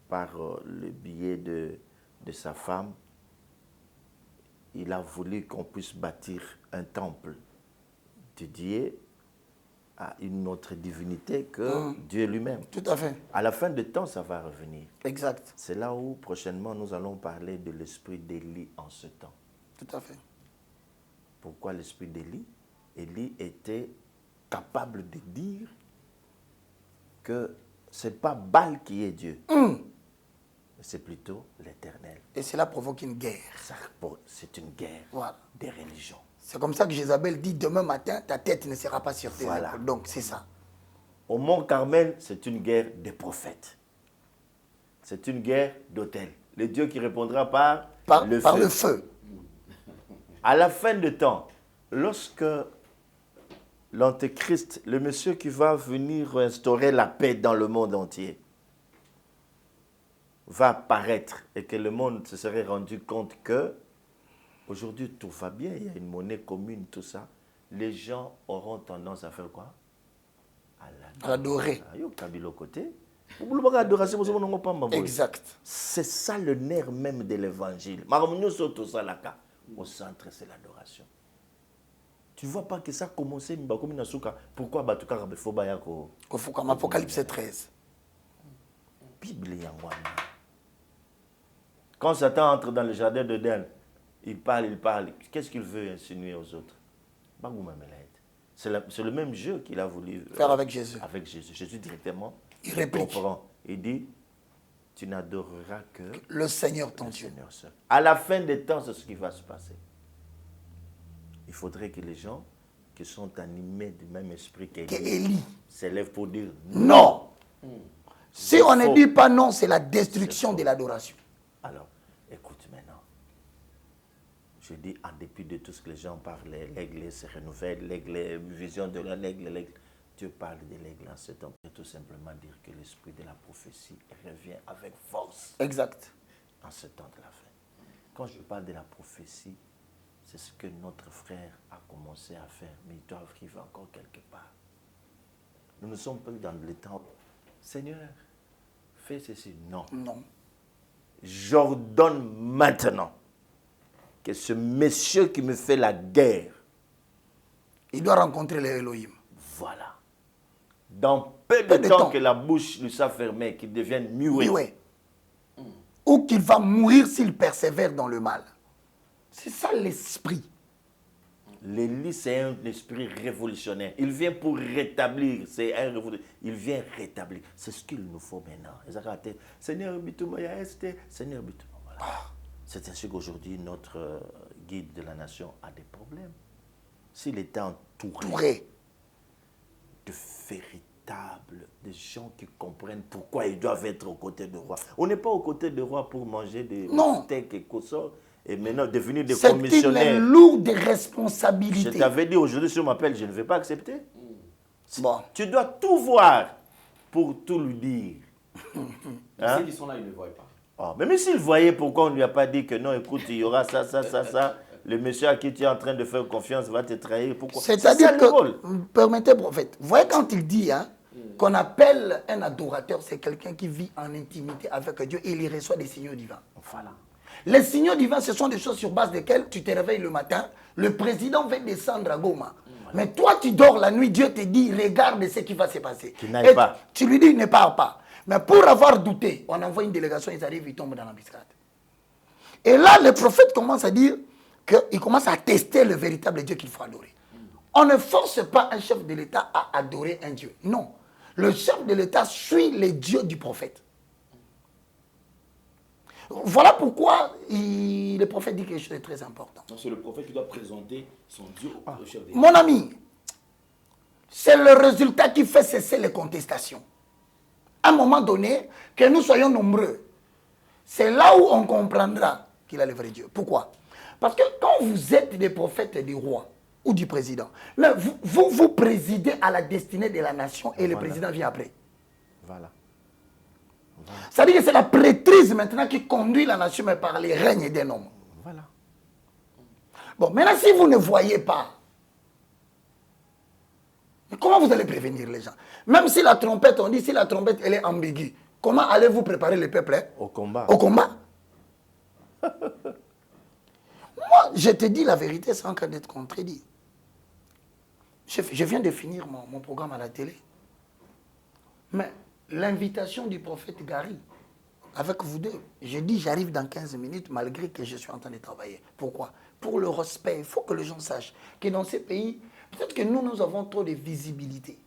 S2: par le biais de sa femme, il a voulu qu'on puisse bâtir un temple dédié à une autre divinité que Dieu lui-même.
S1: Tout à fait.
S2: À la fin du temps, ça va revenir.
S1: Exact.
S2: C'est là où, prochainement, nous allons parler de l'esprit d'Élie en ce temps.
S1: Tout à fait.
S2: Pourquoi l'esprit d'Élie? Élie était capable de dire que ce n'est pas Baal qui est Dieu, mais c'est plutôt l'Éternel.
S1: Et cela provoque une guerre.
S2: C'est une guerre des religions.
S1: C'est comme ça que Jézabel dit, demain matin, ta tête ne sera pas sur tes épaules. Donc c'est ça.
S2: Au mont Carmel, c'est une guerre des prophètes. C'est une guerre d'autel. Le Dieu qui répondra par le feu. À la fin du temps, lorsque l'Antéchrist, le monsieur qui va venir instaurer la paix dans le monde entier, va apparaître et que le monde se serait rendu compte que aujourd'hui tout va bien, il y a une monnaie commune, tout ça, les gens auront tendance à faire quoi? À
S1: l'adorer. Exact.
S2: C'est ça le nerf même de l'évangile. Au centre, c'est l'adoration. Tu ne vois pas que ça a commencé, pourquoi
S1: Apocalypse 13.
S2: Bible. Quand Satan entre dans le jardin d'Éden, il parle. Qu'est-ce qu'il veut insinuer aux autres? C'est le même jeu qu'il a voulu
S1: faire avec Jésus.
S2: Avec Jésus. Jésus directement,
S1: il réplique.
S2: Comprend. Il dit, tu n'adoreras que
S1: le Seigneur ton Dieu.
S2: Seigneur seul. À la fin des temps, c'est ce qui va se passer. Il faudrait que les gens qui sont animés du même esprit qu'Élie s'élèvent pour dire non.
S1: Si on ne dit pas non, c'est la destruction de l'adoration.
S2: Alors, écoute maintenant. Je dis, en dépit de tout ce que les gens parlent, l'aigle se renouvelle, l'aigle, vision de l'aigle, Dieu parle de l'aigle en ce temps. C'est tout simplement dire que l'esprit de la prophétie revient avec force.
S1: Exact.
S2: En ce temps de la fin. Quand je parle de la prophétie, c'est ce que notre frère a commencé à faire, mais il doit arriver encore quelque part. Nous ne sommes pas dans le temps. Seigneur, fais ceci. Non.
S1: Non.
S2: J'ordonne maintenant que ce monsieur qui me fait la guerre,
S1: il doit rencontrer les Elohim.
S2: Voilà. Dans peu de temps que la bouche lui soit fermée, qu'il devienne muet.
S1: Ou qu'il va mourir s'il persévère dans le mal. C'est ça l'esprit.
S2: L'élie, c'est un esprit révolutionnaire. Il vient pour rétablir. C'est un révolutionnaire. Il vient rétablir. C'est ce qu'il nous faut maintenant. Seigneur Bitouma, Seigneur Bitouma. Voilà. C'est ainsi qu'aujourd'hui, notre guide de la nation a des problèmes. S'il était entouré de véritables, des gens qui comprennent pourquoi ils doivent être aux côtés du roi. On n'est pas aux côtés du roi pour manger des steaks et cossons. Et maintenant, devenir des commissionnaires.
S1: C'est une lourde responsabilité.
S2: Je t'avais dit aujourd'hui, si on m'appelle, je ne vais pas accepter.
S1: Bon.
S2: Tu dois tout voir pour tout lui dire.
S5: Hein? S'ils sont là, ils ne le voient pas.
S2: Oh, mais même s'il voyait, pourquoi on ne lui a pas dit que non, écoute, il y aura ça. Le monsieur à qui tu es en train de faire confiance va te trahir. Pourquoi?
S1: C'est-à-dire que, permettez, prophète, vous voyez quand il dit qu'on appelle un adorateur, c'est quelqu'un qui vit en intimité avec Dieu et il reçoit des signaux divins.
S2: Voilà.
S1: Les signaux divins, ce sont des choses sur base desquelles tu te réveilles le matin, le président va descendre à Goma. Voilà. Mais toi, tu dors la nuit, Dieu te dit, regarde ce qui va se passer.
S2: Et pas.
S1: Tu lui dis, ne pars pas. Mais pour avoir douté, on envoie une délégation, ils arrivent, ils tombent dans l'embuscade. Et là, le prophète commence à dire qu'il commence à tester le véritable Dieu qu'il faut adorer. On ne force pas un chef de l'État à adorer un Dieu. Non. Le chef de l'État suit les dieux du prophète. Voilà pourquoi le prophète dit quelque chose de très important.
S5: C'est le prophète qui doit présenter son Dieu au chef de l'État.
S1: Mon ami, c'est le résultat qui fait cesser les contestations. À un moment donné, que nous soyons nombreux, c'est là où on comprendra qu'il a le vrai Dieu. Pourquoi? Parce que quand vous êtes des prophètes du roi ou du président, mais vous présidez à la destinée de la nation et le président vient après.
S2: Voilà.
S1: C'est-à-dire que c'est la prêtrise maintenant qui conduit la nation, mais par les règnes d'un homme.
S2: Voilà.
S1: Bon, maintenant, si vous ne voyez pas, mais comment vous allez prévenir les gens? Même si la trompette, on dit, si la trompette, elle est ambiguë, comment allez-vous préparer le peuple
S2: au combat?
S1: Au combat. Moi, je te dis la vérité sans qu'elle d'être contredit. Je viens de finir mon programme à la télé. Mais l'invitation du prophète Gary, avec vous deux, je dis j'arrive dans 15 minutes malgré que je suis en train de travailler. Pourquoi? Pour le respect, il faut que les gens sachent que dans ces pays, peut-être que nous avons trop de visibilité.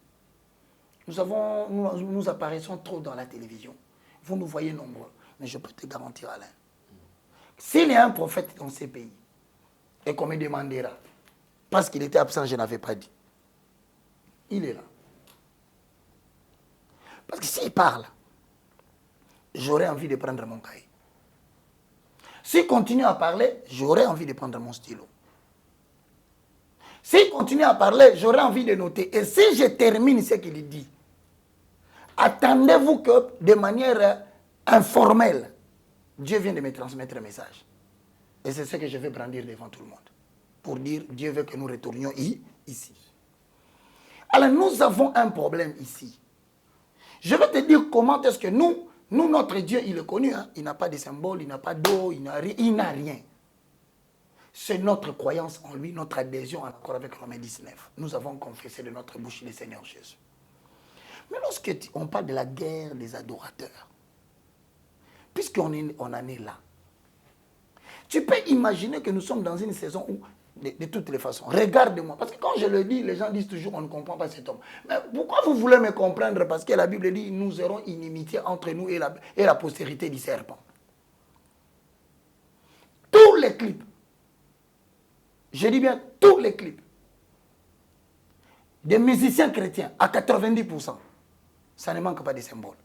S1: Nous apparaissons trop dans la télévision. Vous nous voyez nombreux. Mais je peux te garantir, Alain, s'il y a un prophète dans ces pays, et qu'on me demandera, parce qu'il était absent, je n'avais pas dit, il est là. Parce que s'il parle, j'aurais envie de prendre mon cahier. S'il continue à parler, j'aurais envie de prendre mon stylo. S'il continue à parler, j'aurais envie de noter. Et si je termine ce qu'il dit, attendez-vous que de manière informelle, Dieu vient de me transmettre un message. Et c'est ce que je vais brandir devant tout le monde. Pour dire, Dieu veut que nous retournions ici. Alors nous avons un problème ici. Je vais te dire comment est-ce que nous, notre Dieu, il est connu. Hein? Il n'a pas de symbole, il n'a pas d'eau, il n'a rien. C'est notre croyance en lui, notre adhésion en accord avec Romains 19. Nous avons confessé de notre bouche le Seigneur Jésus. Mais lorsqu'on parle de la guerre des adorateurs, puisqu'on en est là, Tu peux imaginer que nous sommes dans une saison où, de toutes les façons, regarde-moi. Parce que quand je le dis, les gens disent toujours on ne comprend pas cet homme. Mais pourquoi vous voulez me comprendre? Parce que la Bible dit nous aurons inimitié entre nous et la postérité du serpent. Tous les clips, je dis bien tous les clips, des musiciens chrétiens à 90%, ça ne manque pas de symboles.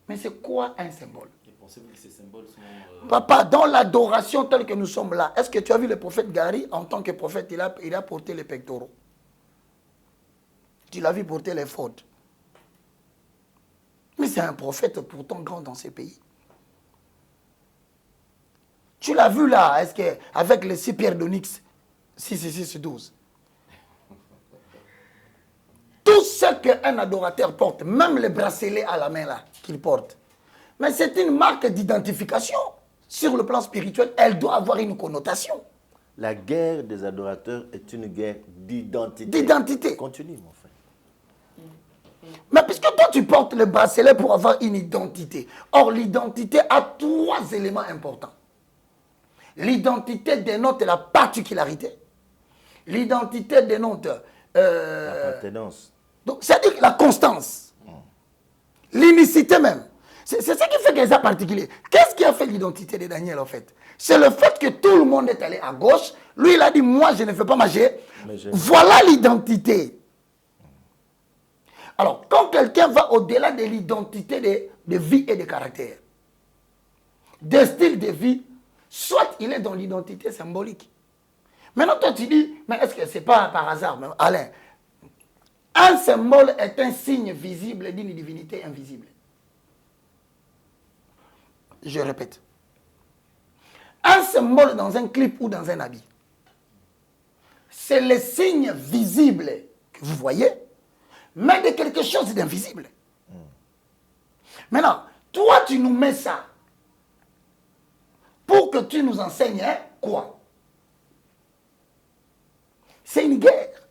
S1: Mais c'est quoi un symbole?
S5: Pensez-vous que ces symboles sont...
S1: Papa, dans l'adoration telle que nous sommes là, est-ce que tu as vu le prophète Gary? En tant que prophète, il a porté les pectoraux. Tu l'as vu porter les fautes. Mais c'est un prophète pourtant grand dans ces pays. Tu l'as vu là, est-ce que avec les 6 pierres d'onyx, 6, 12. Tout ce qu'un adorateur porte, même les bracelets à la main là, qu'il porte. Mais c'est une marque d'identification. Sur le plan spirituel, elle doit avoir une connotation.
S2: La guerre des adorateurs est une guerre d'identité.
S1: D'identité.
S2: Continue, mon frère.
S1: Mais puisque toi, tu portes le bracelet pour avoir une identité. Or, l'identité a 3 éléments importants. L'identité dénote la particularité. L'identité dénote...
S2: l'appartenance.
S1: Donc, c'est-à-dire la constance. L'unicité même. C'est ce qui fait que c'est particulier. Qu'est-ce qui a fait l'identité de Daniel, en fait? C'est le fait que tout le monde est allé à gauche. Lui, il a dit, moi, je ne fais pas manger. Voilà l'identité. Alors, quand quelqu'un va au-delà de l'identité de vie et de caractère, de style de vie, soit il est dans l'identité symbolique. Maintenant, toi, tu dis, mais est-ce que ce n'est pas par hasard, même, Alain? Un symbole est un signe visible d'une divinité invisible. Je répète. Un symbole dans un clip ou dans un habit, c'est le signe visible que vous voyez, mais de quelque chose d'invisible. Maintenant, toi, tu nous mets ça pour que tu nous enseignes quoi? C'est une guerre.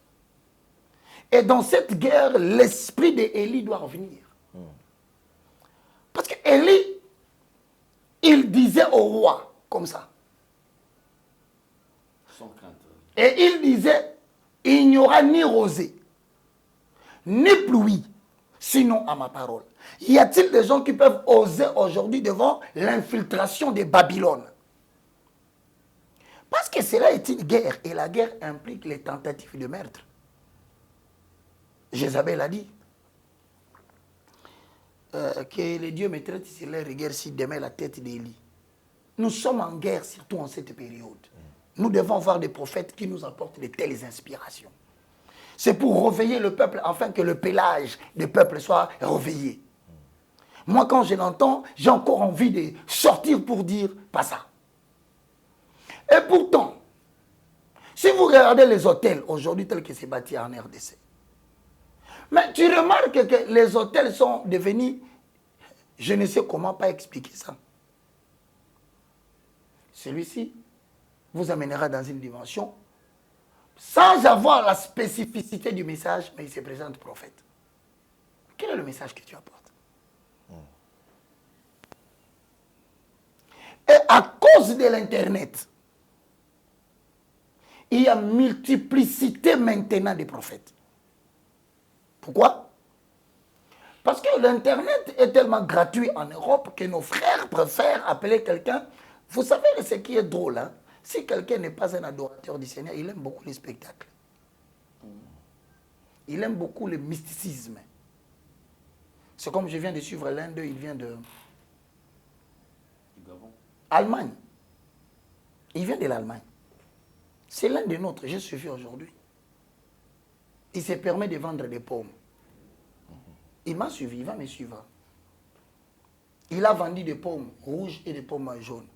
S1: Et dans cette guerre, l'esprit d'Élie doit revenir. Parce qu'Élie, il disait au roi, comme ça.
S5: Sans crainte.
S1: Et il disait, il n'y aura ni rosée, ni pluie, sinon à ma parole. Y a-t-il des gens qui peuvent oser aujourd'hui devant l'infiltration de Babylone? Parce que cela est une guerre, et la guerre implique les tentatives de meurtre. Jézabel a dit que les dieux me traitent sur leur rigueur si demain la tête d'Élie. Nous sommes en guerre, surtout en cette période. Nous devons avoir des prophètes qui nous apportent de telles inspirations. C'est pour réveiller le peuple, afin que le pélage des peuples soit réveillé. Moi, quand je l'entends, j'ai encore envie de sortir pour dire pas ça. Et pourtant, si vous regardez les hôtels aujourd'hui tels que c'est bâti en RDC, mais tu remarques que les hôtels sont devenus, je ne sais comment pas expliquer ça. Celui-ci vous amènera dans une dimension sans avoir la spécificité du message, mais il se présente prophète. Quel est le message que tu apportes? cause de l'Internet, il y a multiplicité maintenant des prophètes. Pourquoi? Parce que l'Internet est tellement gratuit en Europe que nos frères préfèrent appeler quelqu'un. Vous savez ce qui est drôle, hein? Si quelqu'un n'est pas un adorateur du Seigneur, il aime beaucoup les spectacles. Il aime beaucoup le mysticisme. C'est comme je viens de suivre l'un d'eux, il vient de Allemagne. Il vient de l'Allemagne. C'est l'un des nôtres, j'ai suivi aujourd'hui. Il se permet de vendre des pommes. Il m'a suivi, il va me suivre. Il a vendu des pommes rouges et des pommes jaunes.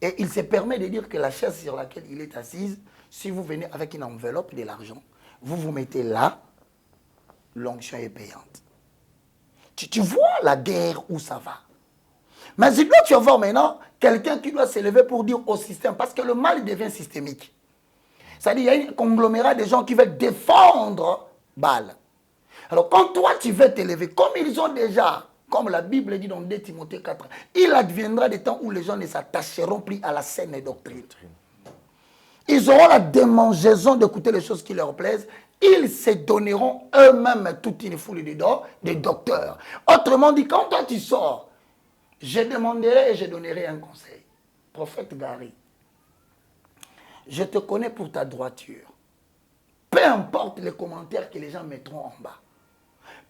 S1: Et il se permet de dire que la chaise sur laquelle il est assise, si vous venez avec une enveloppe de l'argent, vous vous mettez là, l'onction est payante. Tu vois la guerre où ça va. Mais il doit y avoir maintenant quelqu'un qui doit s'élever pour dire au système, parce que le mal devient systémique. C'est-à-dire qu'il y a un conglomérat de gens qui veulent défendre Baal. Alors quand toi tu veux t'élever, comme ils ont déjà, comme la Bible dit dans 2 Timothée 4, il adviendra des temps où les gens ne s'attacheront plus à la saine doctrine. Ils auront la démangeaison d'écouter les choses qui leur plaisent. Ils se donneront eux-mêmes toute une foule de docteurs. Autrement dit, quand toi tu sors, je demanderai et je donnerai un conseil. Prophète Gary, je te connais pour ta droiture. Peu importe les commentaires que les gens mettront en bas.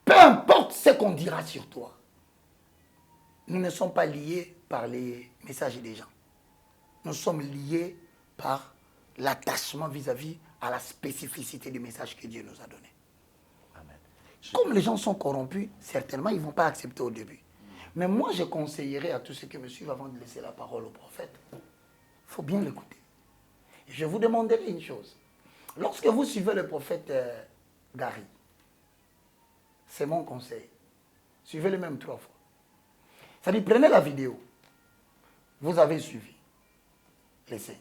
S1: Peu importe ce qu'on dira sur toi. Nous ne sommes pas liés par les messages des gens. Nous sommes liés par l'attachement vis-à-vis à la spécificité du message que Dieu nous a donné. Amen. Comme les gens sont corrompus, certainement, ils ne vont pas accepter au début. Mais moi, je conseillerais à tous ceux qui me suivent avant de laisser la parole au prophète, il faut bien l'écouter. Je vous demanderai une chose. Lorsque vous suivez le prophète Gary, c'est mon conseil. Suivez-le même 3 fois. C'est-à-dire, prenez la vidéo. Vous avez suivi. Laissez.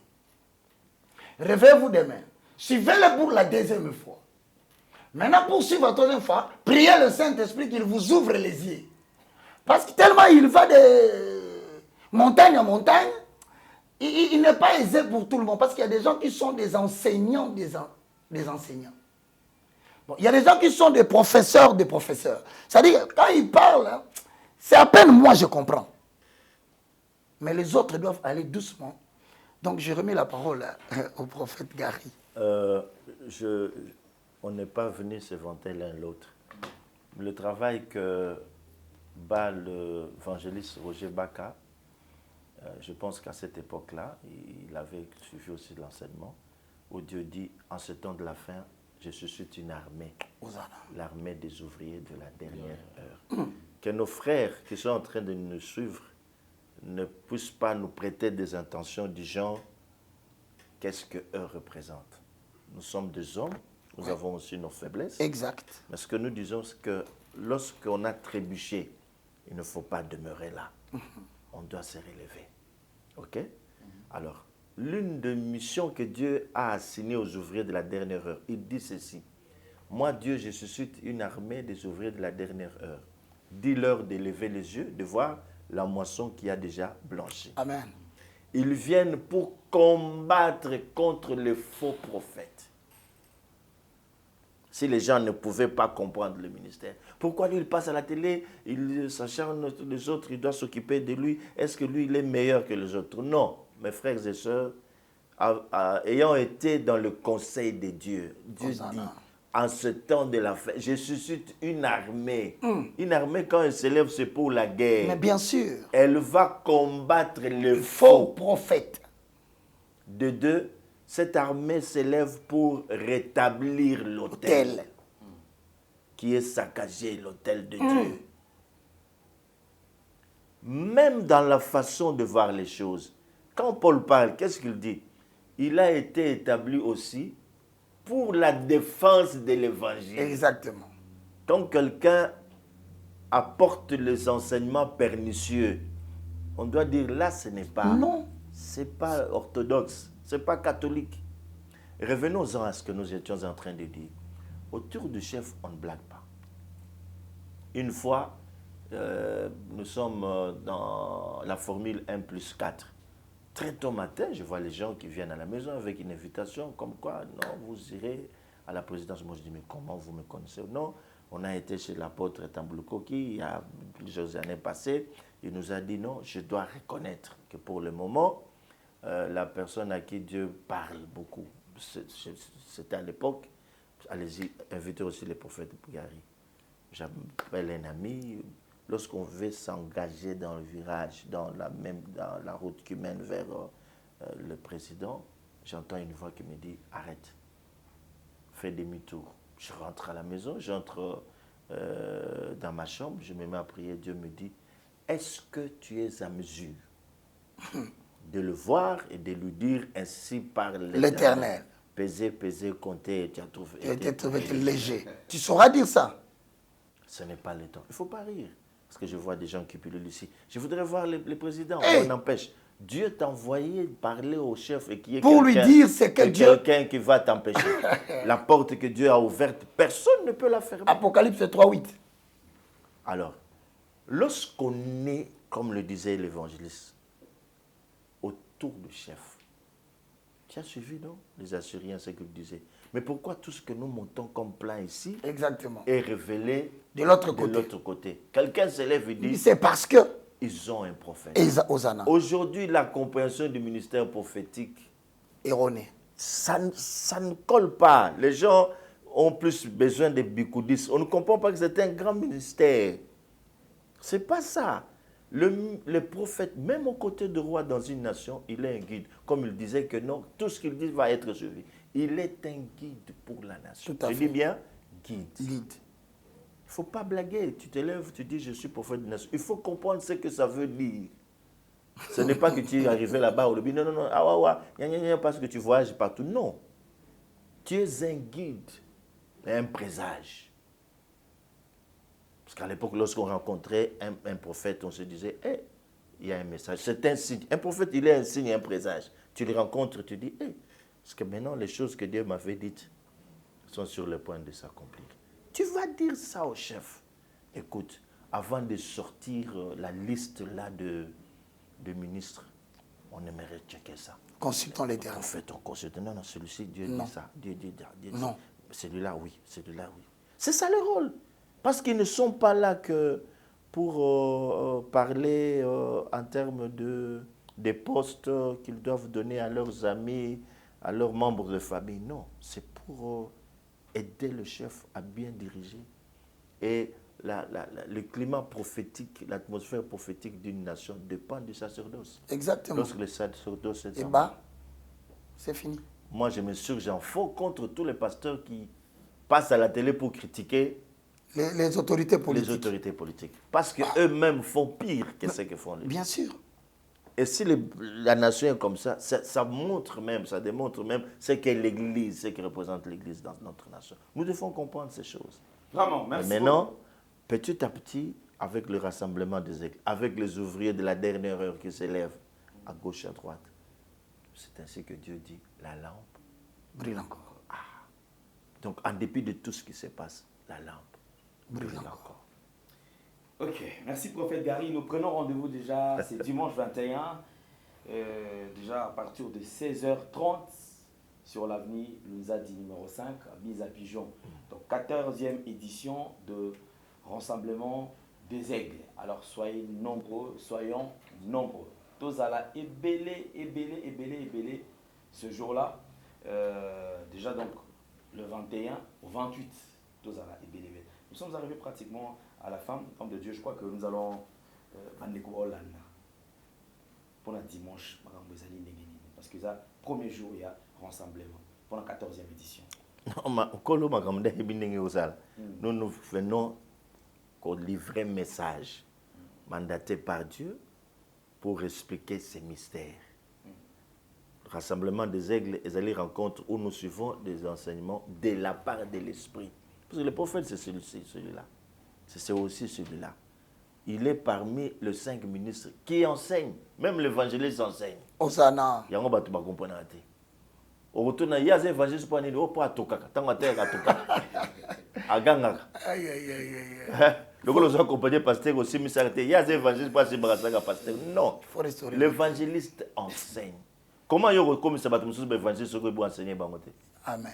S1: Réveillez-vous demain. Suivez-le pour la 2e fois. Maintenant, pour suivre la 3e fois, priez le Saint-Esprit qu'il vous ouvre les yeux. Parce que tellement il va de montagne en montagne, il n'est pas aisé pour tout le monde. Parce qu'il y a des gens qui sont des enseignants, des enseignants. Bon, il y a des gens qui sont des professeurs. C'est-à-dire, quand ils parlent, hein, c'est à peine moi je comprends. Mais les autres doivent aller doucement. Donc je remets la parole au prophète Gary.
S2: On n'est pas venu se vanter l'un l'autre. Le travail que bat l'évangéliste Roger Baka, je pense qu'à cette époque-là, il avait suivi aussi l'enseignement, où Dieu dit, en ce temps de la fin, je suscite une armée, l'armée des ouvriers de la dernière heure. Que nos frères qui sont en train de nous suivre ne puissent pas nous prêter des intentions du genre, qu'est-ce qu'eux représentent. Nous sommes des hommes, nous avons aussi nos faiblesses.
S1: Exact.
S2: Mais ce que nous disons, c'est que lorsqu'on a trébuché, il ne faut pas demeurer là. On doit se relever. OK? Alors, l'une des missions que Dieu a assignées aux ouvriers de la dernière heure, il dit ceci. Moi, Dieu, je suscite une armée des ouvriers de la dernière heure. Dis-leur de lever les yeux, de voir la moisson qui a déjà blanchi.
S1: Amen.
S2: Ils viennent pour combattre contre les faux prophètes. Si les gens ne pouvaient pas comprendre le ministère, pourquoi lui il passe à la télé, il s'acharne les autres, il doit s'occuper de lui, est-ce que lui il est meilleur que les autres? Non, mes frères et sœurs, ayant été dans le conseil de Dieu, Dieu dit, en ce temps de la fin, je suscite une armée. Une armée, quand elle s'élève, c'est pour la guerre.
S1: Mais bien sûr.
S2: Elle va combattre les
S1: faux prophètes.
S2: De 2, cette armée s'élève pour rétablir l'autel qui est saccagé, l'autel de Dieu. Même dans la façon de voir les choses, quand Paul parle, qu'est-ce qu'il dit? Il a été établi aussi pour la défense de l'évangile.
S1: Exactement.
S2: Quand quelqu'un apporte les enseignements pernicieux, on doit dire là, ce n'est pas...
S1: Non.
S2: C'est pas orthodoxe, c'est pas catholique. Revenons-en à ce que nous étions en train de dire. Autour du chef, on ne blague pas. Une fois, nous sommes dans la formule 1+4. Très tôt matin, je vois les gens qui viennent à la maison avec une invitation, comme quoi, non, vous irez à la présidence. Moi, je dis, mais comment vous me connaissez? Non, on a été chez l'apôtre Tambouloukoki il y a plusieurs années passées. Il nous a dit, non, je dois reconnaître que pour le moment, la personne à qui Dieu parle beaucoup, c'était à l'époque, allez-y, invitez aussi les prophètes Gary. J'appelle un ami. Lorsqu'on veut s'engager dans le virage, dans la route qui mène vers le président, j'entends une voix qui me dit « Arrête, fais demi-tour ». Je rentre à la maison, j'entre dans ma chambre, je me mets à prier. Dieu me dit « Est-ce que tu es à mesure de le voir et de lui dire ainsi par
S1: l'Éternel.
S2: Peser, peser, compter, et tu as trouvé.
S1: Tu as trouvé léger. Tu sauras dire ça.
S2: Ce n'est pas le temps. Il ne faut pas rire. Parce que je vois des gens qui pullulent ici. Je voudrais voir le président.
S1: Hey.
S2: On empêche. Dieu t'a envoyé parler au chef et qui est
S1: pour lui dire c'est que Dieu.
S2: Quelqu'un qui va t'empêcher. La porte que Dieu a ouverte, personne ne peut la fermer.
S1: Apocalypse 3:8.
S2: Alors, lorsqu'on est, comme le disait l'évangéliste, autour du chef, tu as suivi, non? Les Assyriens, ce qu'ils disaient. Mais pourquoi tout ce que nous montons comme plan ici
S1: Exactement.
S2: est révélé
S1: de l'autre côté?
S2: Côté. Quelqu'un se lève et dit,
S1: c'est parce que
S2: ils ont un prophète.
S1: Aujourd'hui,
S2: la compréhension du ministère prophétique
S1: erronée.
S2: Ça ne colle pas. Les gens ont plus besoin de bicoudis. On ne comprend pas que c'est un grand ministère. C'est pas ça. Le prophète, même aux côtés du roi dans une nation, il est un guide. Comme il disait que non, tout ce qu'il dit va être suivi. Il est un guide pour la nation.
S1: Tout à fait.
S2: Je dis bien guide.
S1: Guide.
S2: Il ne faut pas blaguer. Tu te lèves, tu dis je suis prophète de nation. Il faut comprendre ce que ça veut dire. Ce n'est pas que tu es arrivé là-bas au lobby. Non, non, non. Ah, ouais, parce que tu voyages partout. Non. Tu es un guide, un présage. Parce qu'à l'époque, lorsqu'on rencontrait un prophète, on se disait, hey, il y a un message. C'est un signe. Un prophète, il est un signe, un présage. Tu le rencontres, tu dis, hey, parce que maintenant, les choses que Dieu m'avait dites sont sur le point de s'accomplir. Tu vas dire ça au chef. Écoute, avant de sortir la liste là de ministres, on aimerait checker ça.
S1: Consultons l'Éternel.
S2: En fait, on consulte. Non, non, celui-ci, Dieu
S1: non.
S2: dit ça. Dieu dit
S1: non.
S2: Celui-là, oui. Celui-là, oui. C'est ça le rôle. Parce qu'ils ne sont pas là que pour parler en termes des postes qu'ils doivent donner à leurs amis, à leurs membres de famille. Non, c'est pour aider le chef à bien diriger. Et le climat prophétique, l'atmosphère prophétique d'une nation dépend du sacerdoce.
S1: Exactement.
S2: Lorsque le sacerdoce est
S1: c'est fini.
S2: Moi, je me suis j'en fous contre tous les pasteurs qui passent à la télé pour critiquer
S1: les autorités politiques.
S2: Les autorités politiques. Parce qu'eux-mêmes font pire que ce que font les
S1: Bien sûr.
S2: Et si la nation est comme ça, ça montre même, ça démontre même ce qu'est l'Église, ce que représente l'Église dans notre nation. Nous devons comprendre ces choses.
S5: Vraiment, merci.
S2: Et maintenant, petit à petit, avec le rassemblement des églises, avec les ouvriers de la dernière heure qui s'élèvent à gauche et à droite, c'est ainsi que Dieu dit, la lampe
S1: brille encore.
S2: Donc, en dépit de tout ce qui se passe, la lampe
S1: brille encore.
S5: Ok, merci prophète Gary. Nous prenons rendez-vous déjà, c'est dimanche 21, déjà à partir de 16h30 sur l'avenue Lunzadi numéro 5 à Mise à Pigeon. Donc 14e édition de Rassemblement des Aigles. Alors soyez nombreux, soyons nombreux. Tozala ébélé ce jour-là. Déjà donc le 21 au 28, Tozala ébélé. Nous sommes arrivés pratiquement à la fin, homme de Dieu. Je crois que nous allons pour le dimanche, parce que ça, premier jour, il y a rassemblement pour la 14e édition.
S2: Nous nous venons qu'on livrer un message mandaté par Dieu pour expliquer ces mystères. Le rassemblement des aigles et les rencontres où nous suivons des enseignements de la part de l'Esprit. Parce que le prophète, c'est celui-là. C'est aussi celui-là. Il est parmi les 5 ministres qui enseignent. Même l'évangéliste enseigne.
S1: Osana.
S2: Il y a un bateau qui comprend. Au retour, il y a des évangélistes qui ont dit, oh, pas à Tokaka. Tant à terre à Tokaka. À Gangaka.
S1: Aïe.
S2: Le gars nous a accompagné pasteur aussi, mais ça il y a des évangélistes pas si pasteur. Non.
S1: Il faut restaurer.
S2: L'évangéliste enseigne. Comment il y a comme ça va l'évangéliste ce que vous enseignez bangoté.
S1: Amen.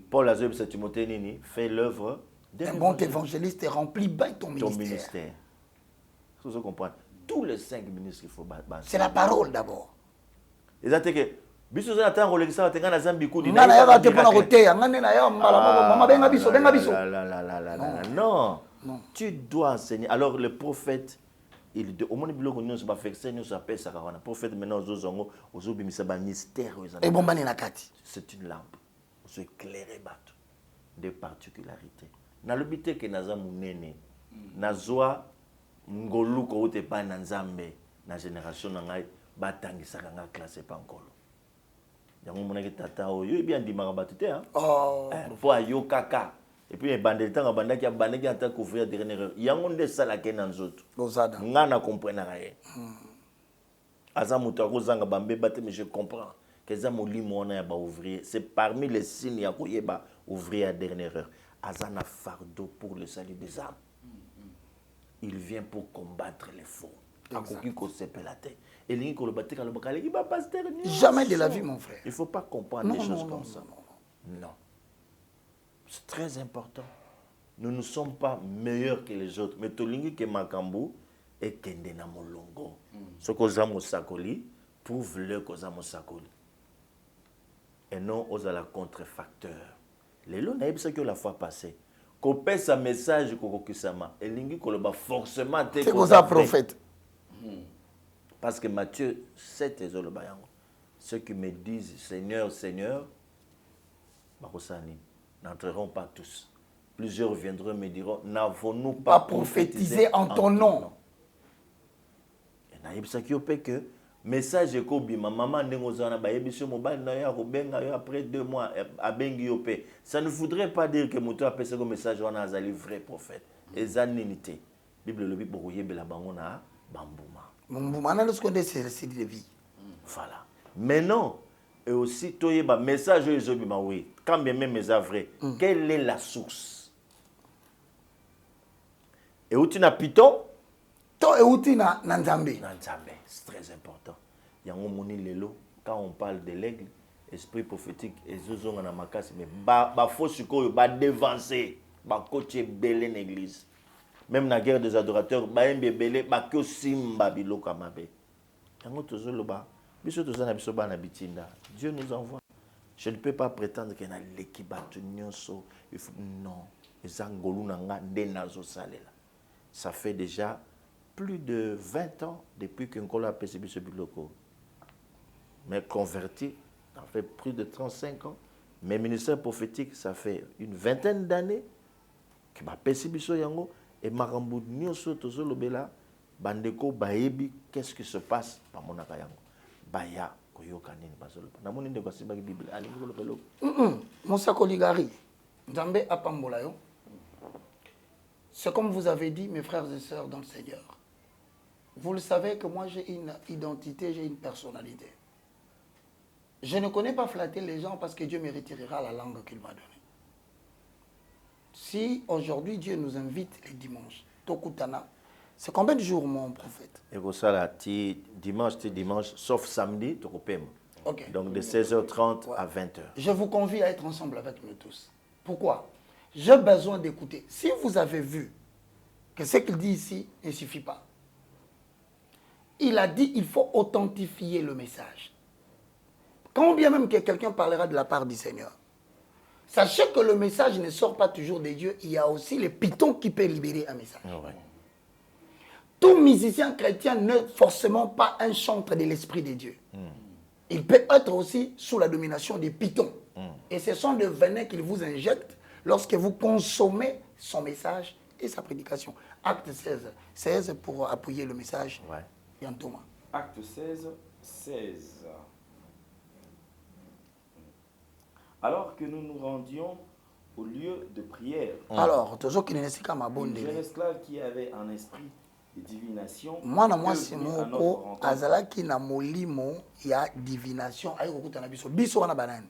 S2: Paul a dit Timothée Nini fait l'œuvre
S1: un bon évangéliste remplit bien ton ministère.
S2: Ton ministère. Il faut comprendre. Tous les 5 ministres qu'il faut battre.
S1: C'est la parole d'abord.
S2: C'est-à-dire que biso za attend relaxa atenga na zambiku di.
S1: Na ya ba te pona côté, ngane na ya mbala mama benga biso.
S2: Non. Tu dois enseigner. Alors le prophète au monde biloko nyonso ba fexer nyonso appelle ça kana. Prophète maintenant ozozongo ozobimisa ba mystère ozana.
S1: Et bombani na kati.
S2: C'est une lampe. Ozo éclairer bato des particularités. Na lobité que naza munene. Nazwa ngoluko ote pa na nzambe na génération na ngai batangisaka nga classé pa nkolo. Yango monaki tata oyo bien ndimaka bato te hein. Po ayo kaka. Et puis bandeli tanga bandaki ata couvrir dernière heure. Yango nde sala ke na nzoto.
S1: Lozada.
S2: Nga na comprendre rien. Aza muto akozanga bambe bate mais je comprends que za molimo na ya ba ouvrier, c'est parmi les signes ya koyeba ouvrier à dernière heure. Aza na fardeau pour le salut des âmes. Il vient pour combattre les faux.
S1: Jamais de la vie, mon frère.
S2: Il ne faut pas comprendre des choses comme ça. Non. C'est très important. Nous ne sommes pas meilleurs que les autres. Mais Tolingi ke Makambu et Kendena Molongo. Ce que Zamo Sakoli prouve-le que Zamo Sakoli. Et non aux la contrefacteur. Les lots n'aiment ça que la fois passée. Qu'on passe un message kokokisama et lingi koloba forcément t'es
S1: c'est comme ça prophète.
S2: Parce que Matthieu 7 et ceux qui me disent Seigneur Seigneur bakosani n'entreront pas tous. Plusieurs viendront me diront n'avons-nous pas prophétisé en ton nom. Et naïb ça qui opé que message ekobi ma maman ndengozana ba yebiso mobile na ya kobenga après 2 mois a bengi yopé. Ça ne voudrait pas dire que moto a passé comme message on a azali vrai prophète. Ezanité. Bible le bible boyebela bango na bambuma.
S1: Bambuma na ce qu'on dit c'est récit de vie.
S2: Voilà. Mais non et aussi toyeba message ezobima oui. Quand bien même est vrai, quelle est la source? Et où tu n'as Python
S1: Nzambe.
S2: C'est très important. Yango moni lelo quand on parle de l'aigle, esprit prophétique ezozonga na makasi mais ba faux sikoyo ba dévancer, ba coacher belé l'église. Même na guerre des adorateurs, ba embe belé ba ko simba biloka mabe. Yango tozoloba, biso tozana biso ba na bitinda. Dieu nous envoie. Je ne peux pas prétendre qu'il y a l'équipe nyonso. Non, ezangolu na nga nde nazo salela. Ça fait déjà plus de 20 ans depuis qu'un col a percé ce biloko. Mais converti, ça fait plus de 35 ans. Mes ministères prophétiques, ça fait une 20aine d'années que m'a percé ce yango et marambu nyoso tozo lobela bandeko baebi qu'est-ce qui se passe par mon akayango. Baya koyoka nini bazolo. Na moni ndeko simba ki Bible ali ngolo pelo.
S1: Monsa koligari. Nzambe apambola yo. C'est comme vous avez dit mes frères et sœurs dans le Seigneur. Vous le savez que moi j'ai une identité, j'ai une personnalité. Je ne connais pas flatter les gens parce que Dieu me retirera la langue qu'il m'a donnée. Si aujourd'hui Dieu nous invite les dimanches, Tokutana, c'est combien de jours mon prophète?
S2: Et pour ça, là, dimanche, sauf samedi, Tokopem.
S1: Okay.
S2: Donc de 16h30 à 20h.
S1: Je vous convie à être ensemble avec nous tous. Pourquoi? J'ai besoin d'écouter. Si vous avez vu que ce qu'il dit ici ne suffit pas, il a dit qu'il faut authentifier le message. Quand bien même que quelqu'un parlera de la part du Seigneur, sachez que le message ne sort pas toujours de Dieu. Il y a aussi les pitons qui peuvent libérer un message.
S2: Oh ouais.
S1: Tout musicien chrétien n'est forcément pas un chantre de l'Esprit de Dieu. Il peut être aussi sous la domination des pitons. Et ce sont des venins qu'il vous injecte lorsque vous consommez son message et sa prédication. Acte 16. 16 pour appuyer le message.
S2: Ouais.
S1: Yann Thomas.
S5: Acte 16, 16. Alors que nous nous rendions au lieu de prière,
S1: Alors, toujours qu'il n'est pas ma
S5: une
S1: bonne
S5: jeune esclave qui avait un esprit de divination,
S1: moi
S5: est
S1: c'est
S5: venue à notre
S1: mon
S5: rencontre.
S1: azalaki na molimo ya divination ayi kokuta na biso biso wana banani.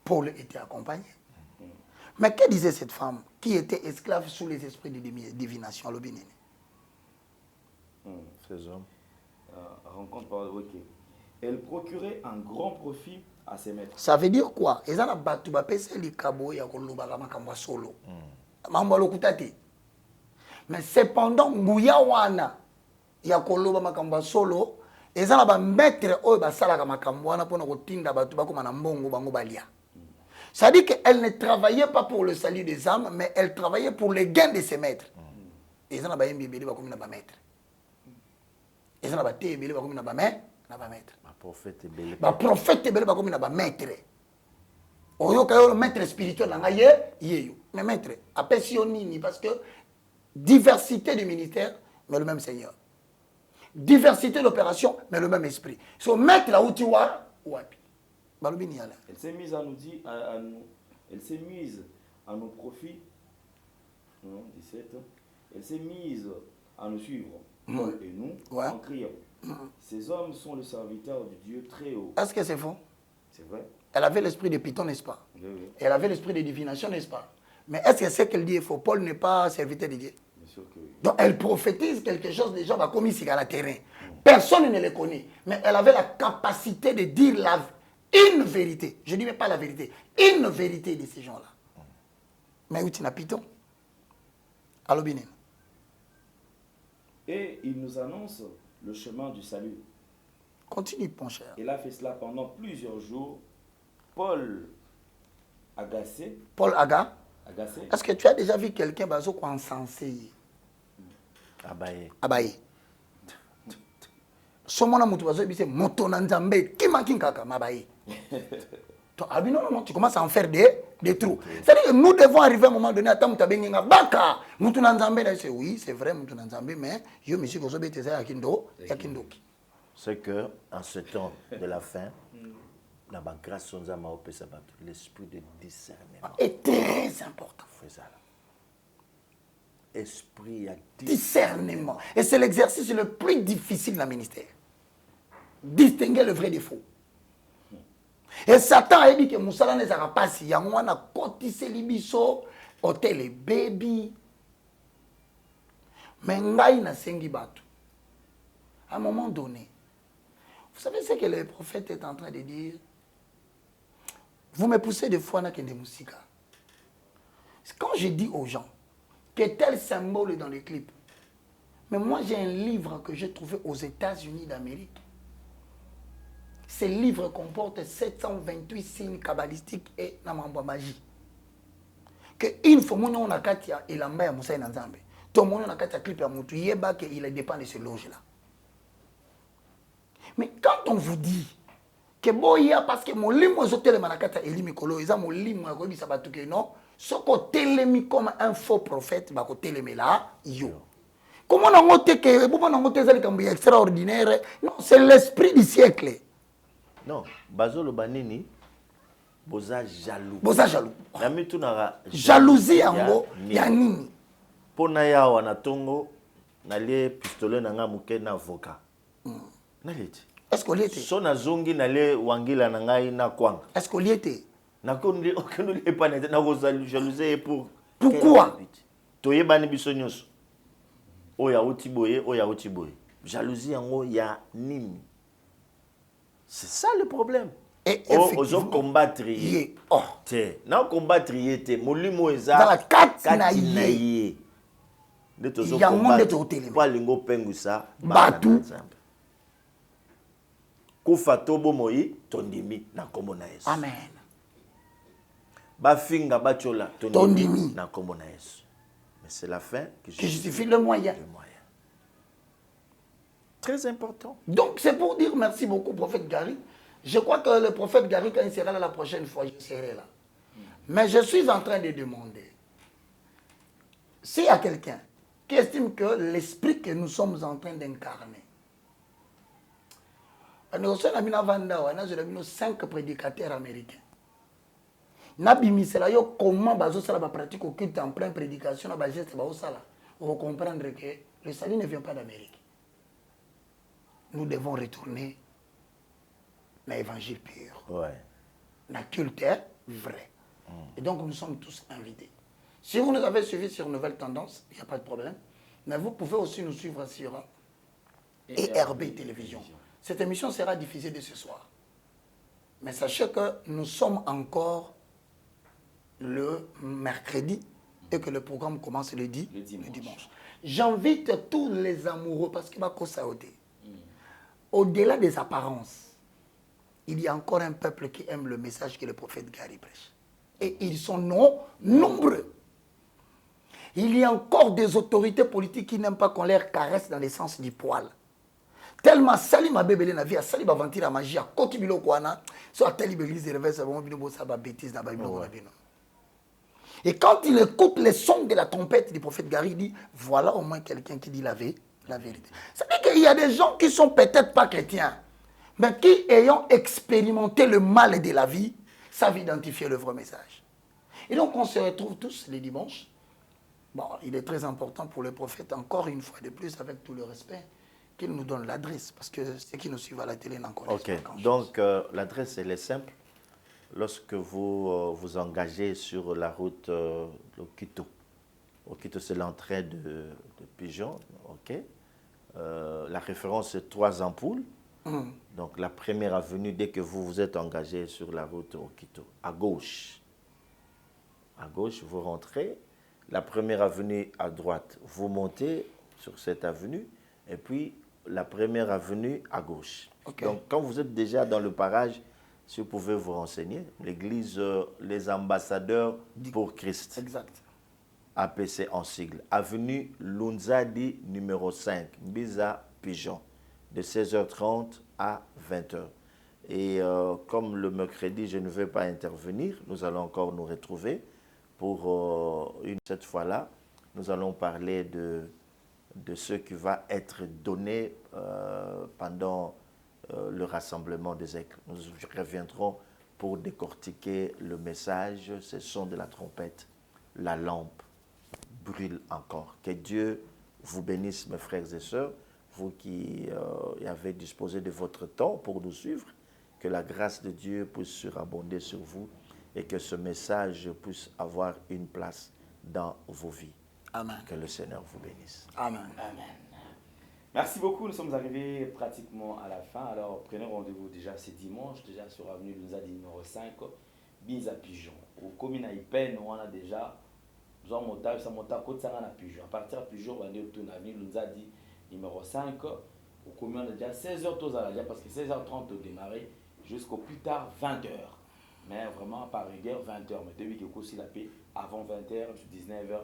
S1: Paul était accompagné. Mais que disait cette femme qui était esclave sous les esprits de divination à l'Obinene?
S2: Ces hommes.
S5: Rencontre par ok. Elle procurait un grand profit à ses maîtres.
S1: Ça veut dire quoi? Ils ont battu bapese likabo ya koloba makambo solo. Mambo lokutati. Mais cependant nguya wana ya koloba makambo solo, ils ont ba maître oyo basala ka makambo wana pona kotinda batu bakoma na mbongo bango balia. Ça dit qu'elle ne travaillait pas pour le salut des âmes, mais elle travaillait pour les gains de ses maîtres. Ils ont ba yembibeli bakomi na ba maître. Ils ont ba tebeli bakomi na ba maître.
S2: Prophète belé.
S1: Prophète belé bakomi na ba maître. Oyo kayo le maître spirituel na ye yeyo. Mais maître apesi nini parce que diversité de ministères mais le même Seigneur. Diversité d'opérations mais le même esprit. So maître la utiwa wapi. Balobi ni ala.
S5: Elle s'est mise à nous dire à nous, elle s'est mise à nos profits. Non, 17. Elle s'est mise à nous suivre. Paul et nous en criant. Ces hommes sont le serviteur du Dieu très haut.
S1: Est-ce que c'est faux?
S5: C'est vrai.
S1: Elle avait l'esprit de Python, n'est-ce pas?
S5: Oui, oui.
S1: Elle avait l'esprit de divination, n'est-ce pas? Mais est-ce que c'est qu'elle dit est faux? Paul n'est pas serviteur de Dieu.
S5: Bien sûr que oui.
S1: Donc elle prophétise quelque chose, les gens vont commis sur le terrain. Personne ne le connaît. Mais elle avait la capacité de dire une vérité. Je ne dis même pas la vérité. Une vérité de ces gens-là. Mais où tu n'as Python? Allô, Binen.
S5: Et il nous annonce le chemin du salut.
S1: Continue, mon cher.
S5: Il a fait cela pendant plusieurs jours. Paul, agacé.
S1: Paul Aga.
S5: Agacé.
S1: Est-ce que tu as déjà vu quelqu'un qui est insensé?
S2: Abaye.
S1: Abaye. Somona mutu bazo bise moto na nzambe kima kinkaka mabaye. Non, tu commences à en faire des trous. C'est-à-dire que nous devons arriver à un moment donné à temps tabenga baka mutu na nzambe là c'est oui, c'est vrai mutu na nzambe mais yo monsieur kozo beteza yakindo yakindoki.
S2: C'est que en ce temps de la fin, la grâce de Nzamba opesa bato, l'esprit de discernement
S1: est très important.
S2: Esprit à
S1: discernement. Et c'est l'exercice le plus difficile dans le ministère. Distinguer le vrai des faux. Et Satan a dit que Moussala ne sera pas si. Yango na kotise libiso, hôtel baby. Mais ngai na sengi batu. À un moment donné, vous savez ce que le prophète est en train de dire? Vous me poussez des fois na kende musika. Quand je dis aux gens que tel symbole dans les clips, mais moi j'ai un livre que j'ai trouvé aux États-Unis d'Amérique. Ce livre comporte 728 signes kabbalistiques et namamba magie. Que une fois on a katia et l'amba ya Moussa Nzambe. Tout le monde a katia clip ya mutu yeba que il dépend de ce loge là. Mais quand on vous dit que boya parce que mon limo zotel manakata elimi kolo eza mon limo ya koyebisa batu ke non soko telemi comme un faux prophète bako telemela yo. Comment on a noté que bon on a noté ça comme extraordinaire? Non, c'est l'esprit du siècle.
S2: Non, bazolo banini boza jaloux.
S1: Boza jaloux.
S2: Nami tunara
S1: jalousie yango ya nini?
S2: Pona ya wana tongo na lie pistolet na nga muke na avocat. Na leti.
S1: Est-ce qu'on y était?
S2: So na zongi na lie wangila na ngai na kwanga.
S1: Est-ce qu'on y était?
S2: Na kondi aucun ne pas na boza jalousie pour
S1: pourquoi?
S2: Toyebani biso nyonso. Oya otiboye, oya otiboye. Jalousie yango ya nini? C'est ça le problème.
S1: Et
S2: effectivement, combattre
S1: oh.
S2: Na combattre yete molimo eza
S1: dans la carte na ye.
S2: De tozo
S1: combattre
S2: pas lingo pengusa
S1: batu
S2: kufa tobo moi tondimi na kombo na Yesu.
S1: Amen.
S2: Bafinga bachola tondimi na kombo na Yesu. Mais c'est la fin qui
S1: justifie le moyen.
S2: Très important.
S1: Donc c'est pour dire merci beaucoup prophète Gary. Je crois que le prophète Gary, quand il sera là la prochaine fois, je serai là. Mais je suis en train de demander, s'il y a quelqu'un qui estime que l'esprit que nous sommes en train d'incarner, nous avons 5 prédicateurs américains. Comment la pratique occulte en pleine prédication, on va comprendre que le salut ne vient pas d'Amérique. Nous devons retourner dans l'évangile pur.
S2: Ouais.
S1: La culte vrai. Et donc, nous sommes tous invités. Si vous nous avez suivis sur Nouvelle Tendance, il n'y a pas de problème. Mais vous pouvez aussi nous suivre sur ERB Télévision. Cette émission sera diffusée dès ce soir. Mais sachez que nous sommes encore le mercredi et que le programme commence le dimanche. J'invite tous les amoureux, parce qu'il va causer. Au-delà des apparences, il y a encore un peuple qui aime le message que le prophète Gary prêche. Et ils sont nombreux. Il y a encore des autorités politiques qui n'aiment pas qu'on les caresse dans le sens du poil. Tellement sali ma bébé na vie, sali ba ventir la magie, à côté de l'okwana, soit telle l'église de réveil, ça va bien ça va bêtise dans la Bible. Et quand il écoute les sons de la trompette du prophète Gary, il dit voilà au moins quelqu'un qui dit la vérité. Ça veut dire qu'il y a des gens qui sont peut-être pas chrétiens, mais qui ayant expérimenté le mal de la vie, savent identifier le vrai message. Et donc on se retrouve tous les dimanches. Bon, il est très important pour le prophète, encore une fois de plus, avec tout le respect, qu'il nous donne l'adresse, parce que ceux qui nous suivent à la télé n'en connaissent pas grand-chose.
S2: Donc l'adresse, elle est simple. Lorsque vous vous engagez sur la route Okito, Okito c'est l'entrée de Pigeon, ok. La référence c'est 3 ampoules. Donc la première avenue, dès que vous vous êtes engagé sur la route Okito, à gauche, vous rentrez. La première avenue à droite, vous montez sur cette avenue, et puis la première avenue à gauche. Okay. Donc quand vous êtes déjà dans le parage, si vous pouvez vous renseigner, l'église Les Ambassadeurs pour Christ.
S1: Exact.
S2: APC en sigle. Avenue Lunzadi numéro 5, Biza Pigeon, de 16h30 à 20h. Et comme le mercredi, je ne vais pas intervenir, nous allons encore nous retrouver pour cette fois-là. Nous allons parler de ce qui va être donné pendant le rassemblement des aigles. Nous reviendrons pour décortiquer le message, ce son de la trompette, la lampe brûle encore. Que Dieu vous bénisse, mes frères et sœurs, vous qui avez disposé de votre temps pour nous suivre, que la grâce de Dieu puisse surabonder sur vous et que ce message puisse avoir une place dans vos vies.
S1: Amen.
S2: Que le Seigneur vous bénisse.
S1: Amen.
S5: Amen. Merci beaucoup, nous sommes arrivés pratiquement à la fin. Alors prenez rendez-vous déjà ce dimanche, déjà sur avenue Lunzadi numéro 5, Biza Pigeon. Au commune Ipen, on a déjà besoin de monter, ça monte à côté de Pigeon. À partir de Pigeon, on va aller autour de l'avenue Lunzadi numéro 5. Au commune, on a déjà 16h tous à la parce que 16h30 au démarrer jusqu'au plus tard 20h. Mais vraiment par rigueur 20h. Mais depuis que aussi la paix avant 20h, 19h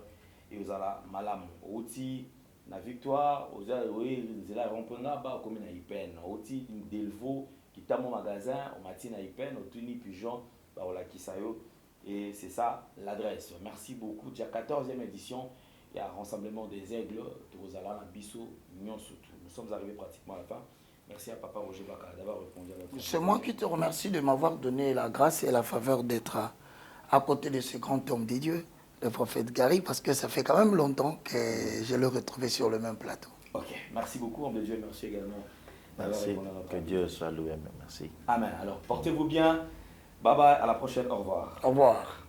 S5: et vous allez malam. Outil la victoire, vous allez la remplir là-bas comme une Ipen. Outil Delvaux qui t'a mon magasin au matin à Ipen, au Tuni Pigeon, au la Kisayo. Et c'est ça l'adresse. Merci beaucoup. Il y a 14e édition. Il y a un rassemblement des aigles de Rosalana Bissot, Nyon surtout. Nous sommes arrivés pratiquement à la fin. Merci à Papa Roger Baka d'avoir répondu à notre question.
S1: C'est moi qui te remercie de m'avoir donné la grâce et la faveur d'être à côté de ce grand homme de Dieu, le prophète Gary, parce que ça fait quand même longtemps que je l'ai retrouvé sur le même plateau.
S5: Ok, merci beaucoup, homme de Dieu, merci également.
S2: Merci, que Dieu soit loué, merci.
S5: Amen. Alors, portez-vous bien. Bye bye, à la prochaine, au revoir.
S1: Au revoir.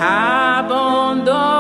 S3: Abandonne